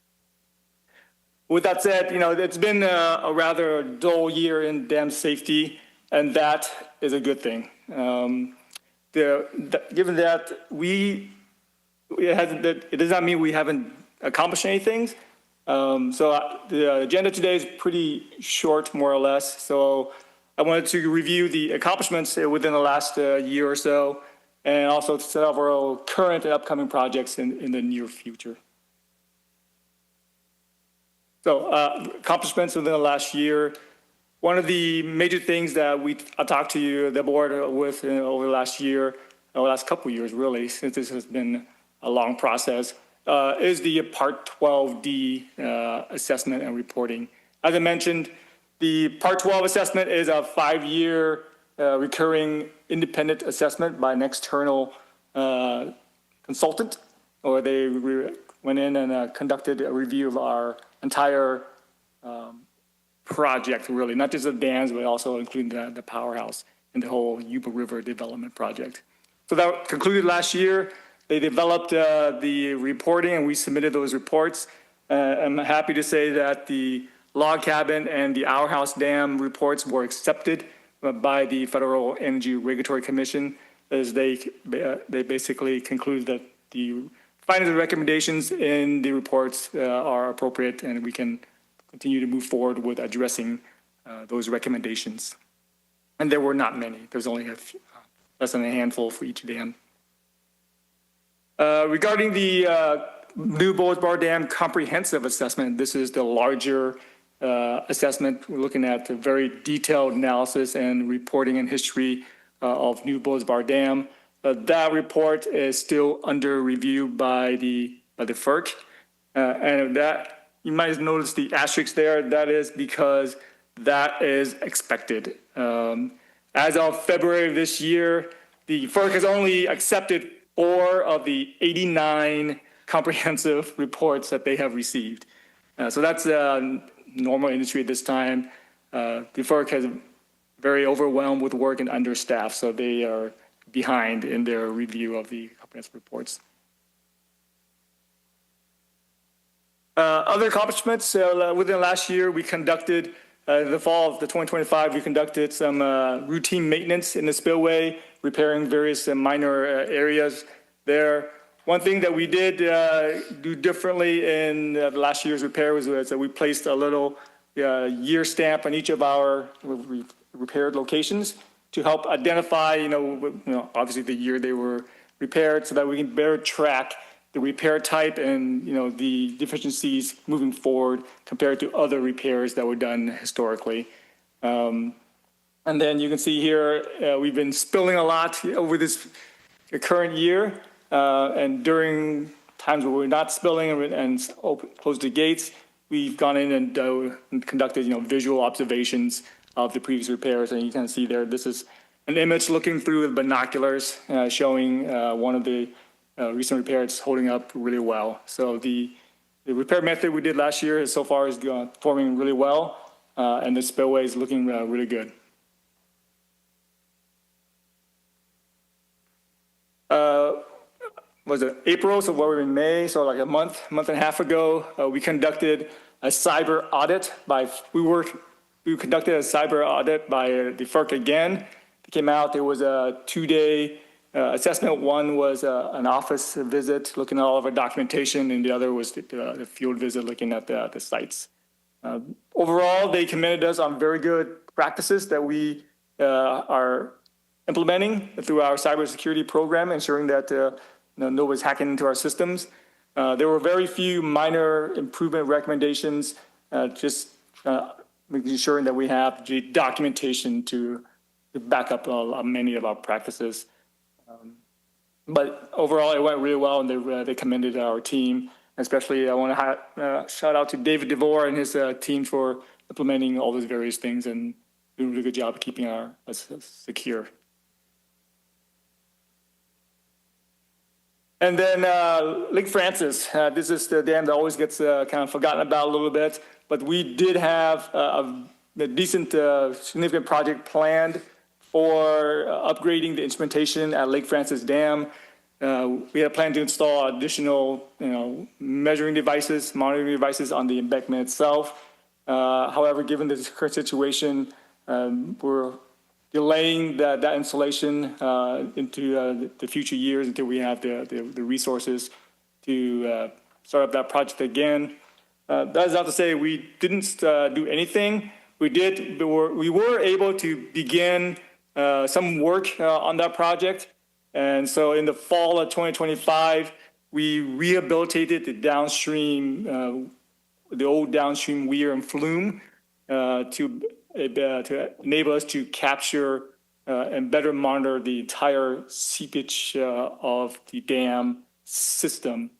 With that said, it's been a rather dull year in dam safety, and that is a good thing. Given that it does not mean we haven't accomplished anything. The agenda today is pretty short, more or less. So I wanted to review the accomplishments within the last year or so, and also several current and upcoming projects in the near future. So accomplishments within the last year. One of the major things that I talked to the board with over the last year, or last couple of years really, since this has been a long process, is the Part 12D assessment and reporting. As I mentioned, the Part 12 assessment is a 5-year recurring independent assessment by an external consultant, or they went in and conducted a review of our entire project, really, not just the dams, but also including the powerhouse and the whole Yuba River development project. So that concluded last year. They developed the reporting, and we submitted those reports. I'm happy to say that the log cabin and the Our House Dam reports were accepted by the Federal Energy Regulatory Commission, as they basically concluded that the findings and recommendations in the reports are appropriate, and we can continue to move forward with addressing those recommendations. And there were not many. There's only less than a handful for each dam. Regarding the New Bullards Bar Dam comprehensive assessment, this is the larger assessment. We're looking at a very detailed analysis and reporting and history of New Bullards Bar Dam. That report is still under review by the FERC, and that you might have noticed the asterisk there. That is because that is expected. As of February of this year, the FERC has only accepted 4 of the 89 comprehensive reports that they have received. So that's normal industry at this time. The FERC is very overwhelmed with work and understaffed, so they are behind in their review of the comprehensive reports. Other accomplishments, within last year, we conducted, the fall of the 2025, we conducted some routine maintenance in the spillway, repairing various minor areas there. One thing that we did do differently in last year's repair was that we placed a little year stamp on each of our repaired locations to help identify, obviously the year they were repaired, so that we can better track the repair type and, the deficiencies moving forward compared to other repairs that were done historically. And then you can see here, we've been spilling a lot over this current year. And during times where we're not spilling and closed the gates, we've gone in and conducted, visual observations of the previous repairs. And you can see there, this is an image looking through with binoculars showing one of the recent repairs holding up really well. So the repair method we did last year so far is performing really well, and the spillway is looking really good. Was it April? So we're in May. So like a month and a half ago, we conducted a cyber audit we conducted a cyber audit by the FERC again. It came out, there was a 2-day assessment. One was an office visit looking at all of our documentation, and the other was the field visit looking at the sites. Overall, they commended us on very good practices that we are implementing through our cybersecurity program, ensuring that nobody's hacking into our systems. There were very few minor improvement recommendations, just making sure that we have the documentation to back up many of our practices. But overall, it went really well, and they commended our team. Especially, I want to shout out to David DeVore and his team for implementing all those various things and doing a really good job of keeping us secure. And then Lake Francis, this is the dam that always gets kind of forgotten about a little bit, but we did have a decent, significant project planned for upgrading the instrumentation at Lake Francis Dam. We had planned to install additional, measuring devices, monitoring devices on the embankment itself. However, given the current situation, we're delaying that installation into the future years until we have the resources to start up that project again. That is not to say we didn't do anything. We were able to begin some work on that project. And so in the fall of 2025, we rehabilitated the downstream, the old downstream weir and flume to enable us to capture and better monitor the entire seepage of the dam system.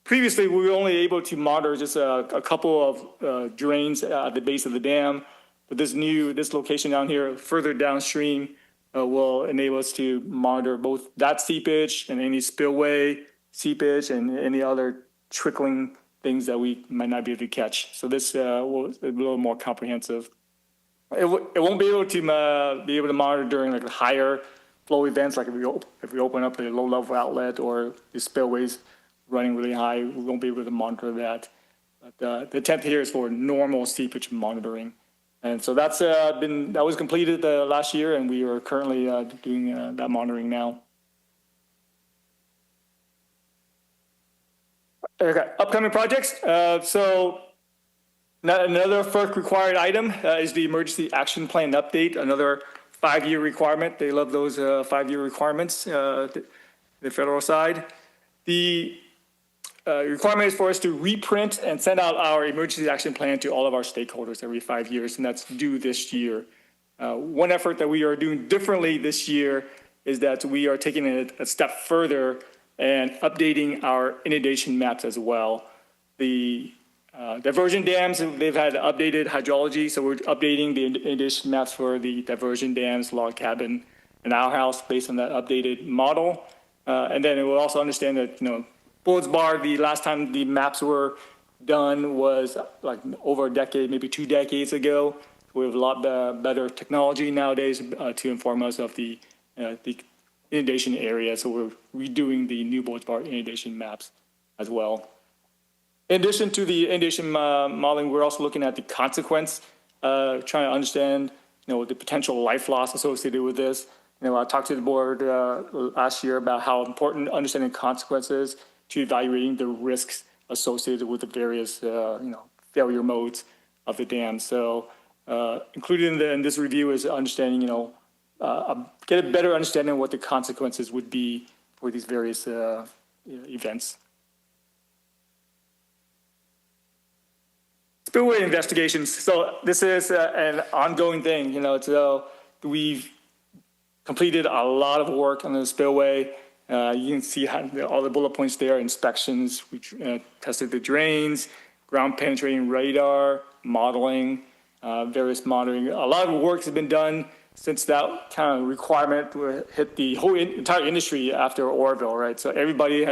Previously, we were only able to monitor just a couple of drains at the base of the dam, but this location down here, further downstream, will enable us to monitor both that seepage and any spillway seepage and any other trickling things that we might not be able to catch. So this will be a little more comprehensive. It won't be able to monitor during like the higher flow events, like if we open up a low level outlet or the spillways running really high, we won't be able to monitor that. But the attempt here is for normal seepage monitoring. And so that was completed last year, and we are currently doing that monitoring now. Okay, upcoming projects. So another FERC required item is the emergency action plan update, another 5-year requirement. They love those 5-year requirements, the federal side. The requirement is for us to reprint and send out our emergency action plan to all of our stakeholders every 5 years, and that's due this year. One effort that we are doing differently this year is that we are taking a step further and updating our inundation maps as well. The diversion dams, they've had updated hydrology, so we're updating the inundation maps for the diversion dams, log cabin, and our house based on that updated model. And then it will also understand that, Bullets Bar, the last time the maps were done was like over a decade, maybe 2 decades ago. We have a lot better technology nowadays to inform us of the inundation area. So we're redoing the new Bullets Bar inundation maps as well. In addition to the inundation modeling, we're also looking at the consequence, trying to understand, the potential life loss associated with this. I talked to the board last year about how important understanding consequences to evaluating the risks associated with the various, failure modes of the dam. So included in this review is understanding, get a better understanding of what the consequences would be for these various events. Spillway investigations. So this is an ongoing thing. So we've completed a lot of work on the spillway. You can see all the bullet points there, inspections. We tested the drains, ground penetrating radar, modeling, various monitoring. A lot of work has been done since that kind of requirement hit the whole entire industry after Oroville, right? So everybody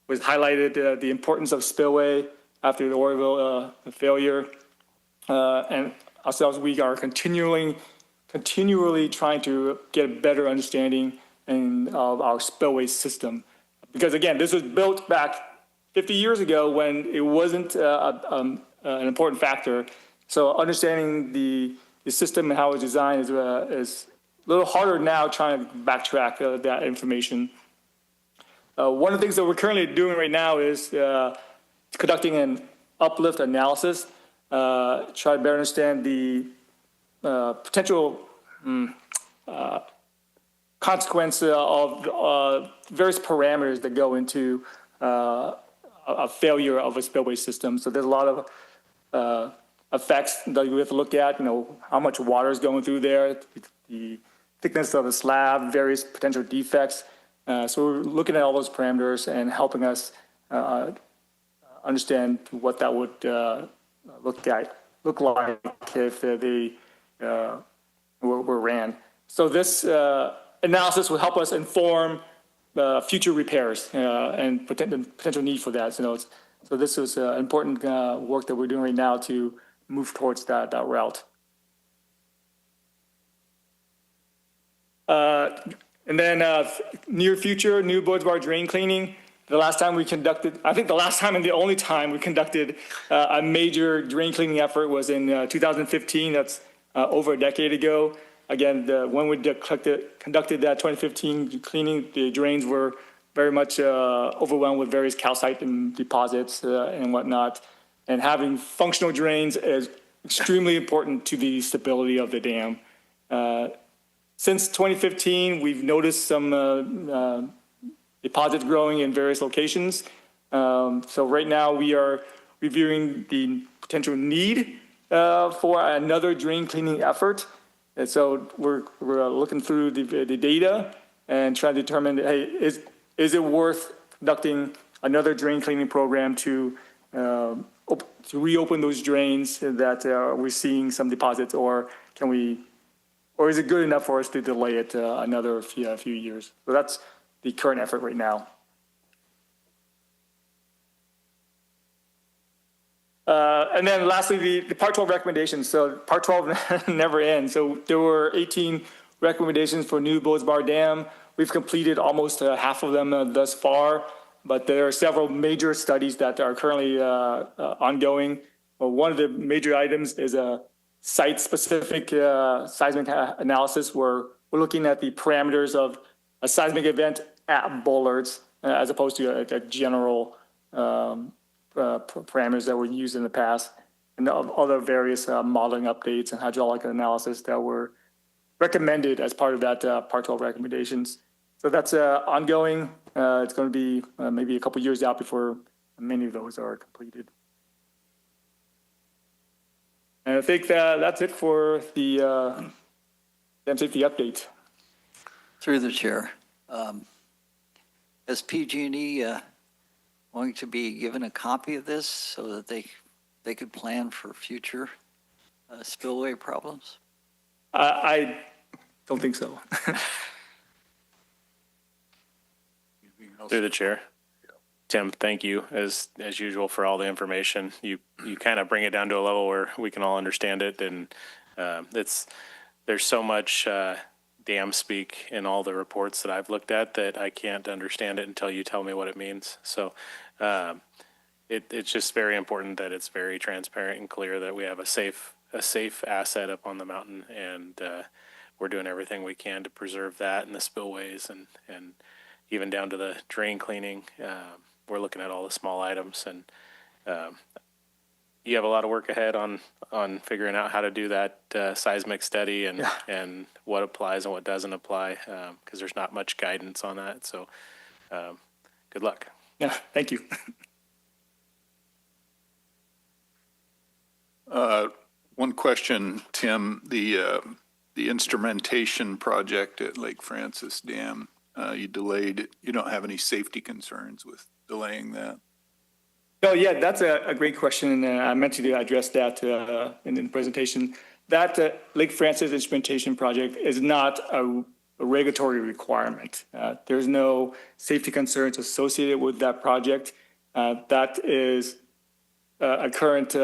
was highlighted the importance of spillway after the Oroville failure. And ourselves, we are continually trying to get a better understanding of our spillway system. Because again, this was built back 50 years ago when it wasn't an important factor. So understanding the system and how it's designed is a little harder now trying to backtrack that information. One of the things that we're currently doing right now is conducting an uplift analysis. try to better understand the potential consequence of various parameters that go into a failure of a spillway system. So there's a lot of effects that we have to look at, how much water is going through there, the thickness of the slab, various potential defects. So we're looking at all those parameters and helping us understand what that would look like if they were ran. So this analysis will help us inform future repairs and potential need for that. So this is important work that we're doing right now to move towards that route. And then near future, new Boards Bar drain cleaning. The last time we conducted, I think the last time and the only time we conducted a major drain cleaning effort was in 2015. That's over a decade ago. Again, when we conducted that 2015 cleaning, the drains were very much overwhelmed with various calcite and deposits and whatnot. And having functional drains is extremely important to the stability of the dam. Since 2015, we've noticed some deposits growing in various locations. So right now we are reviewing the potential need for another drain cleaning effort. And so we're looking through the data and trying to determine, hey, is it worth conducting another drain cleaning program to reopen those drains that we're seeing some deposits, or is it good enough for us to delay it another few years? So that's the current effort right now. And then lastly, the Part 12 recommendations. So Part 12 never ends. So there were 18 recommendations for new Boards Bar Dam. We've completed almost half of them thus far, but there are several major studies that are currently ongoing. Well, one of the major items is a site-specific seismic analysis where we're looking at the parameters of a seismic event at Bullards as opposed to a general parameters that were used in the past, and other various modeling updates and hydraulic analysis that were recommended as part of that Part 12 recommendations. So that's ongoing. It's going to be maybe a couple years out before many of those are completed. And I think that's it for the dam safety update. Through the chair. Is PG&E going to be given a copy of this so that they could plan for future spillway problems? I don't think so. Through the chair. Tim, thank you as usual for all the information. You kind of bring it down to a level where we can all understand it, and there's so much dam speak in all the reports that I've looked at that I can't understand it until you tell me what it means. So it's just very important that it's very transparent and clear that we have a safe asset up on the mountain, and we're doing everything we can to preserve that and the spillways and even down to the drain cleaning. We're looking at all the small items, and you have a lot of work ahead on figuring out how to do that seismic study and what applies and what doesn't apply, because there's not much guidance on that. So good luck. Yeah, thank you. One question, Tim, the instrumentation project at Lake Francis Dam, you delayed. You don't have any safety concerns with delaying that? Oh, yeah, that's a great question. And I meant to address that in the presentation. That Lake Francis instrumentation project is not a regulatory requirement. There's no safety concerns associated with that project. That is a current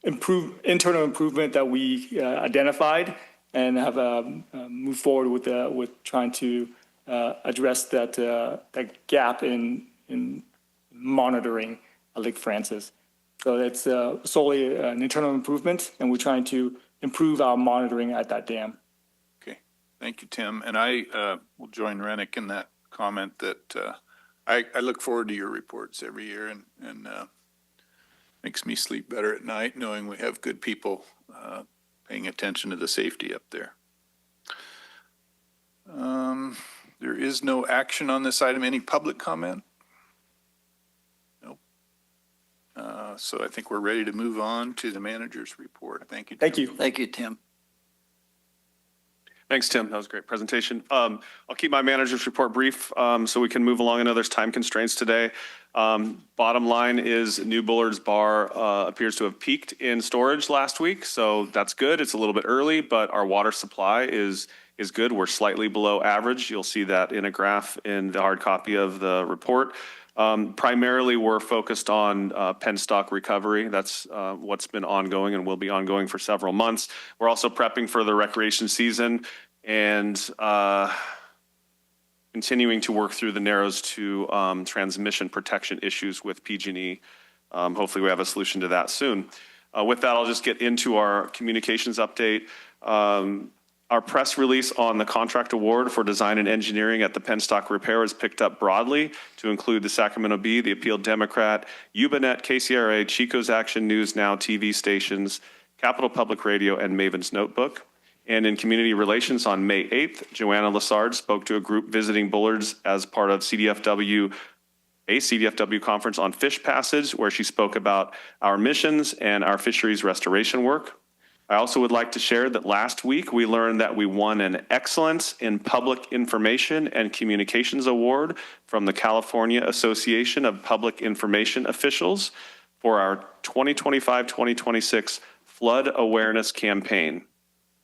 internal improvement that we identified and have moved forward with trying to address that gap in monitoring Lake Francis. So it's solely an internal improvement, and we're trying to improve our monitoring at that dam. Okay, thank you, Tim. And I will join Rennick in that comment that I look forward to your reports every year, and Makes me sleep better at night knowing we have good people paying attention to the safety up there. There is no action on this item. Any public comment? Nope. So I think we're ready to move on to the manager's report. Thank you. Tim. Thank you. Thank you, Tim. Thanks, Tim. That was a great presentation. I'll keep my manager's report brief so we can move along. I know there's time constraints today. Bottom line is New Bullard's Bar appears to have peaked in storage last week, so that's good. It's a little bit early, but our water supply is good. We're slightly below average. You'll see that in a graph in the hard copy of the report. Primarily, we're focused on penstock recovery. That's what's been ongoing and will be ongoing for several months. We're also prepping for the recreation season and continuing to work through the Narrows to transmission protection issues with PG&E. Hopefully, we have a solution to that soon. With that, I'll just get into our communications update. Our press release on the contract award for design and engineering at the penstock repair is picked up broadly to include the Sacramento Bee, the Appeal Democrat, Yuba-Net, KCRA, Chico's Action News Now TV stations, Capital Public Radio, and Maven's Notebook. And in community relations on May 8th, Joanna Lassard spoke to a group visiting Bullards as part of CDFW conference on fish passage, where she spoke about our missions and our fisheries restoration work. I also would like to share that last week we learned that we won an Excellence in Public Information and Communications Award from the California Association of Public Information Officials for our 2025-2026 Flood Awareness Campaign.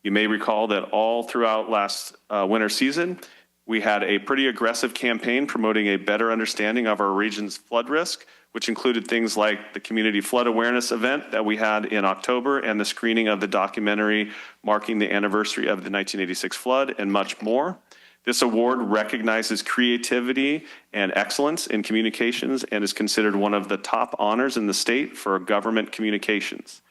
You may recall that all throughout last winter season, we had a pretty aggressive campaign promoting a better understanding of our region's flood risk, which included things like the community flood awareness event that we had in October and the screening of the documentary marking the anniversary of the 1986 flood and much more. This award recognizes creativity and excellence in communications and is considered one of the top honors in the state for government communications.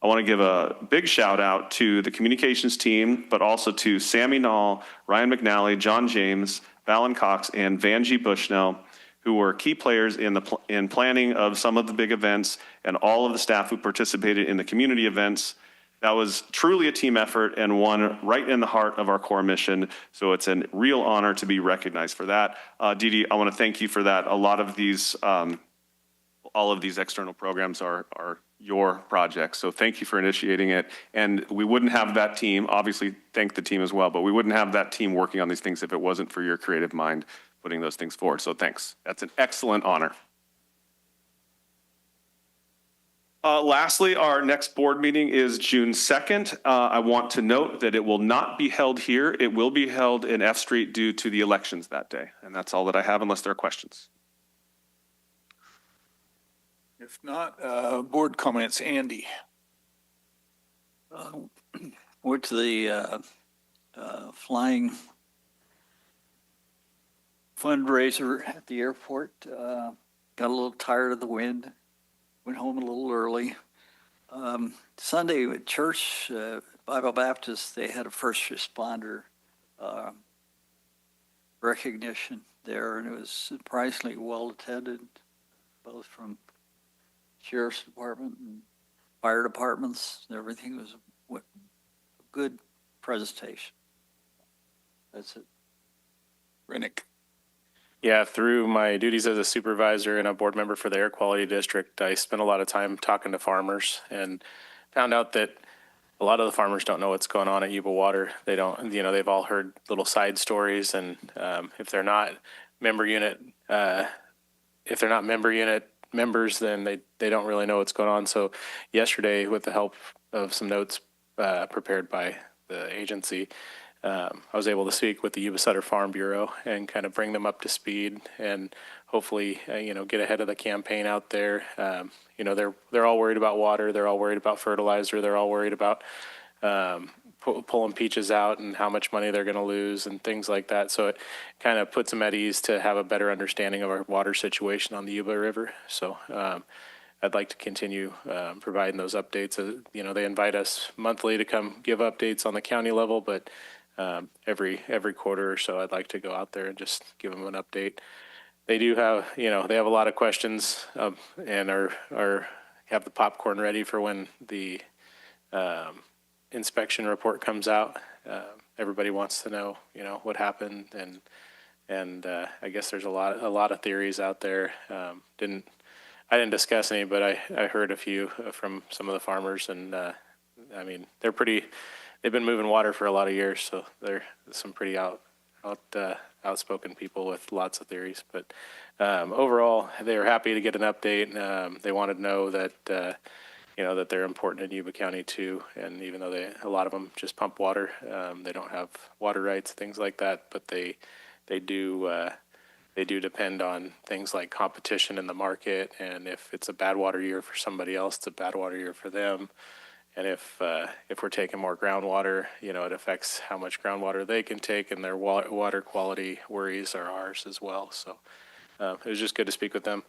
I want to give a big shout out to the communications team, but also to Sammy Nall, Ryan McNally, John James, Valen Cox, and Vanjie Bushnell, who were key players in planning of some of the big events, and all of the staff who participated in the community events. That was truly a team effort and one right in the heart of our core mission. So it's a real honor to be recognized for that. Dee Dee, I want to thank you for that. A lot of these, all of these external programs are your projects. So thank you for initiating it. And we wouldn't have that team, obviously thank the team as well, but we wouldn't have that team working on these things if it wasn't for your creative mind putting those things forward. So thanks. That's an excellent honor. Lastly, our next board meeting is June 2nd. I want to note that it will not be held here. It will be held in F Street due to the elections that day. And that's all that I have unless there are questions. If not, board comments, Andy. Went to the flying fundraiser at the airport. Got a little tired of the wind. Went home a little early. Sunday at church, Bible Baptist, they had a first responder recognition there, and it was surprisingly well attended, both from Sheriff's Department and fire departments. Everything was a good presentation. That's it. Rennick. Yeah, through my duties as a supervisor and a board member for the Air Quality District, I spent a lot of time talking to farmers and found out that a lot of the farmers don't know what's going on at Yuba Water. They don't, they've all heard little side stories, and if they're not member unit members, then they don't really know what's going on. So yesterday, with the help of some notes prepared by the agency, I was able to speak with the Yuba-Sutter Farm Bureau and kind of bring them up to speed and hopefully, get ahead of the campaign out there. They're all worried about water. They're all worried about fertilizer. They're all worried about pulling peaches out and how much money they're going to lose and things like that. So it kind of puts them at ease to have a better understanding of our water situation on the Yuba River. So I'd like to continue providing those updates. They invite us monthly to come give updates on the county level, but every quarter or so, I'd like to go out there and just give them an update. They do have, they have a lot of questions and are have the popcorn ready for when the inspection report comes out. Everybody wants to know, what happened, and I guess there's a lot of theories out there. I didn't discuss any, but I heard a few from some of the farmers, and I mean, they've been moving water for a lot of years, so they're some pretty outspoken people with lots of theories. But overall, they were happy to get an update. They wanted to know that that they're important in Yuba County too, and even though a lot of them just pump water, they don't have water rights, things like that, but they do depend on things like competition in the market, and if it's a bad water year for somebody else, it's a bad water year for them. And if we're taking more groundwater, it affects how much groundwater they can take, and their water quality worries are ours as well. So it was just good to speak with them.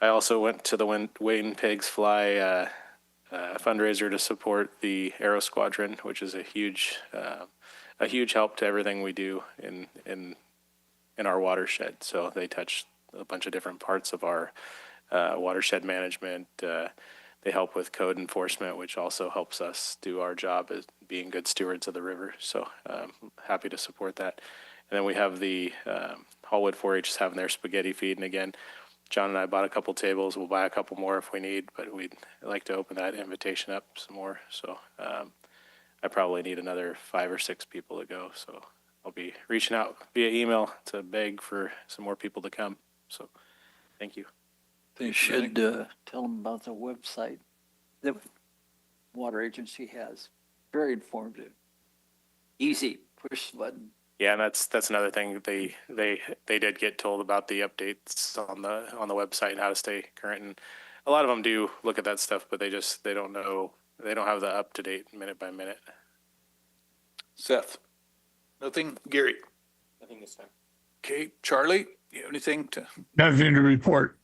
I also went to the When Pigs Fly fundraiser to support the Aero Squadron, which is a huge help to everything we do in our watershed. So they touch a bunch of different parts of our watershed management. They help with code enforcement, which also helps us do our job as being good stewards of the river. So happy to support that. And then we have the Hallwood 4-H is having their spaghetti feed. And again, John and I bought a couple tables. We'll buy a couple more if we need, but we'd like to open that invitation up some more. So I probably need another 5 or 6 people to go. So I'll be reaching out via email to beg for some more people to come. So thank you. They should tell them about the website that Water Agency has. Very informative. Easy, push the button. Yeah, and that's another thing. They did get told about the updates on the website and how to stay current. And a lot of them do look at that stuff, but they don't know. They don't have the up to date minute by minute. Seth, nothing. Gary, Nothing this time. okay. Charlie, you have anything to? Nothing to report.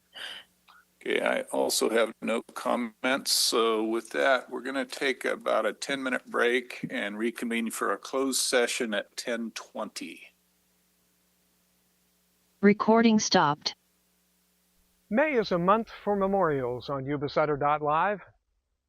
Okay, I also have no comments. So with that, we're going to take about a 10-minute break and reconvene for a closed session at 10:20. Recording stopped. May is a month for memorials on Yuba-Sutter.LIVE.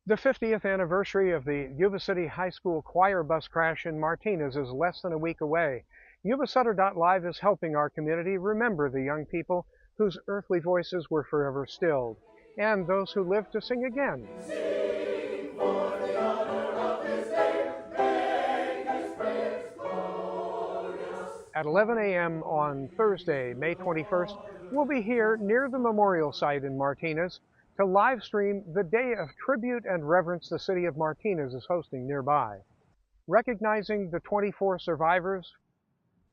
The 50th anniversary of the Yuba City High School choir bus crash in Martinez is less than a week away. Yuba-Sutter.LIVE is helping our community remember the young people whose earthly voices were forever stilled, and those who live to sing again. Sing for the honor of this day, make His praise glorious. At 11 a.m. on Thursday, May 21st, we'll be here near the memorial site in Martinez to live stream the day of tribute and reverence the city of Martinez is hosting nearby. Recognizing the 24 survivors,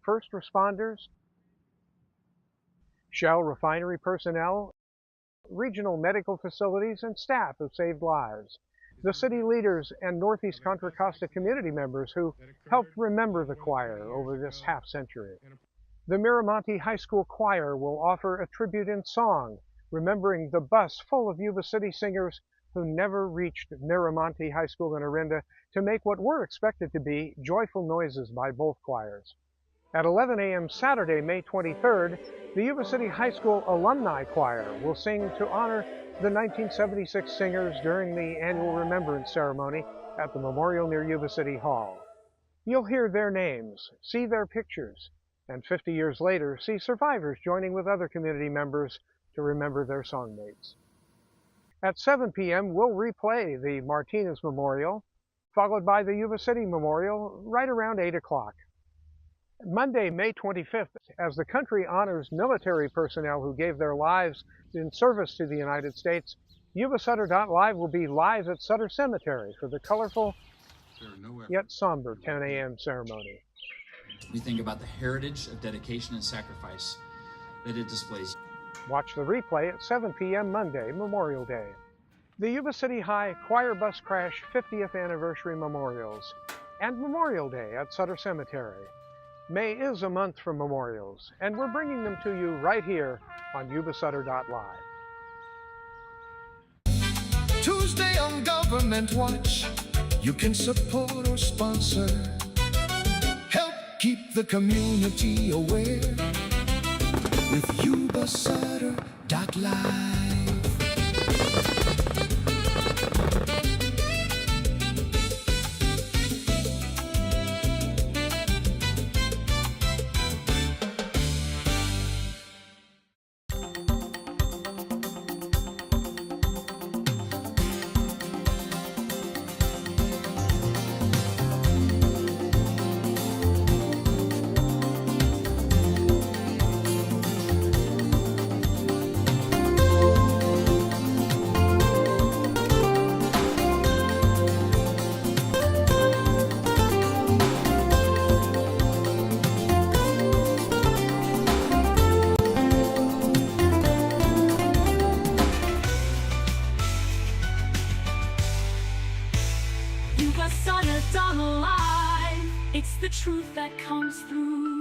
first responders, Shell refinery personnel, regional medical facilities, and staff who saved lives. The city leaders and Northeast Contra Costa community members who helped remember the choir over this half-century. The Miramonte High School Choir will offer a tribute in song, remembering the bus full of Yuba City singers who never reached Miramonte High School in Orinda to make what were expected to be joyful noises by both choirs. At 11 a.m. Saturday, May 23rd, the Yuba City High School Alumni Choir will sing to honor the 1976 singers during the annual remembrance ceremony at the memorial near Yuba City Hall. You'll hear their names, see their pictures, and 50 years later, see survivors joining with other community members to remember their songmates. At 7 p.m., we'll replay the Martinez Memorial, followed by the Yuba City Memorial right around 8 o'clock. Monday, May 25th, as the country honors military personnel who gave their lives in service to the United States, Yuba-Sutter.LIVE will be live at Sutter Cemetery for the colorful yet somber 10 a.m. ceremony. We think about the heritage of dedication and sacrifice that it displays. Watch the replay at 7 p.m. Monday, Memorial Day. The Yuba City High Choir Bus Crash 50th Anniversary Memorials and Memorial Day at Sutter Cemetery. May is a month for memorials, and we're bringing them to you right here on Yuba-Sutter.LIVE. Tuesday on Government Watch, you can support or sponsor. Help keep the community aware with Yuba-Sutter.LIVE. It's the truth that comes through.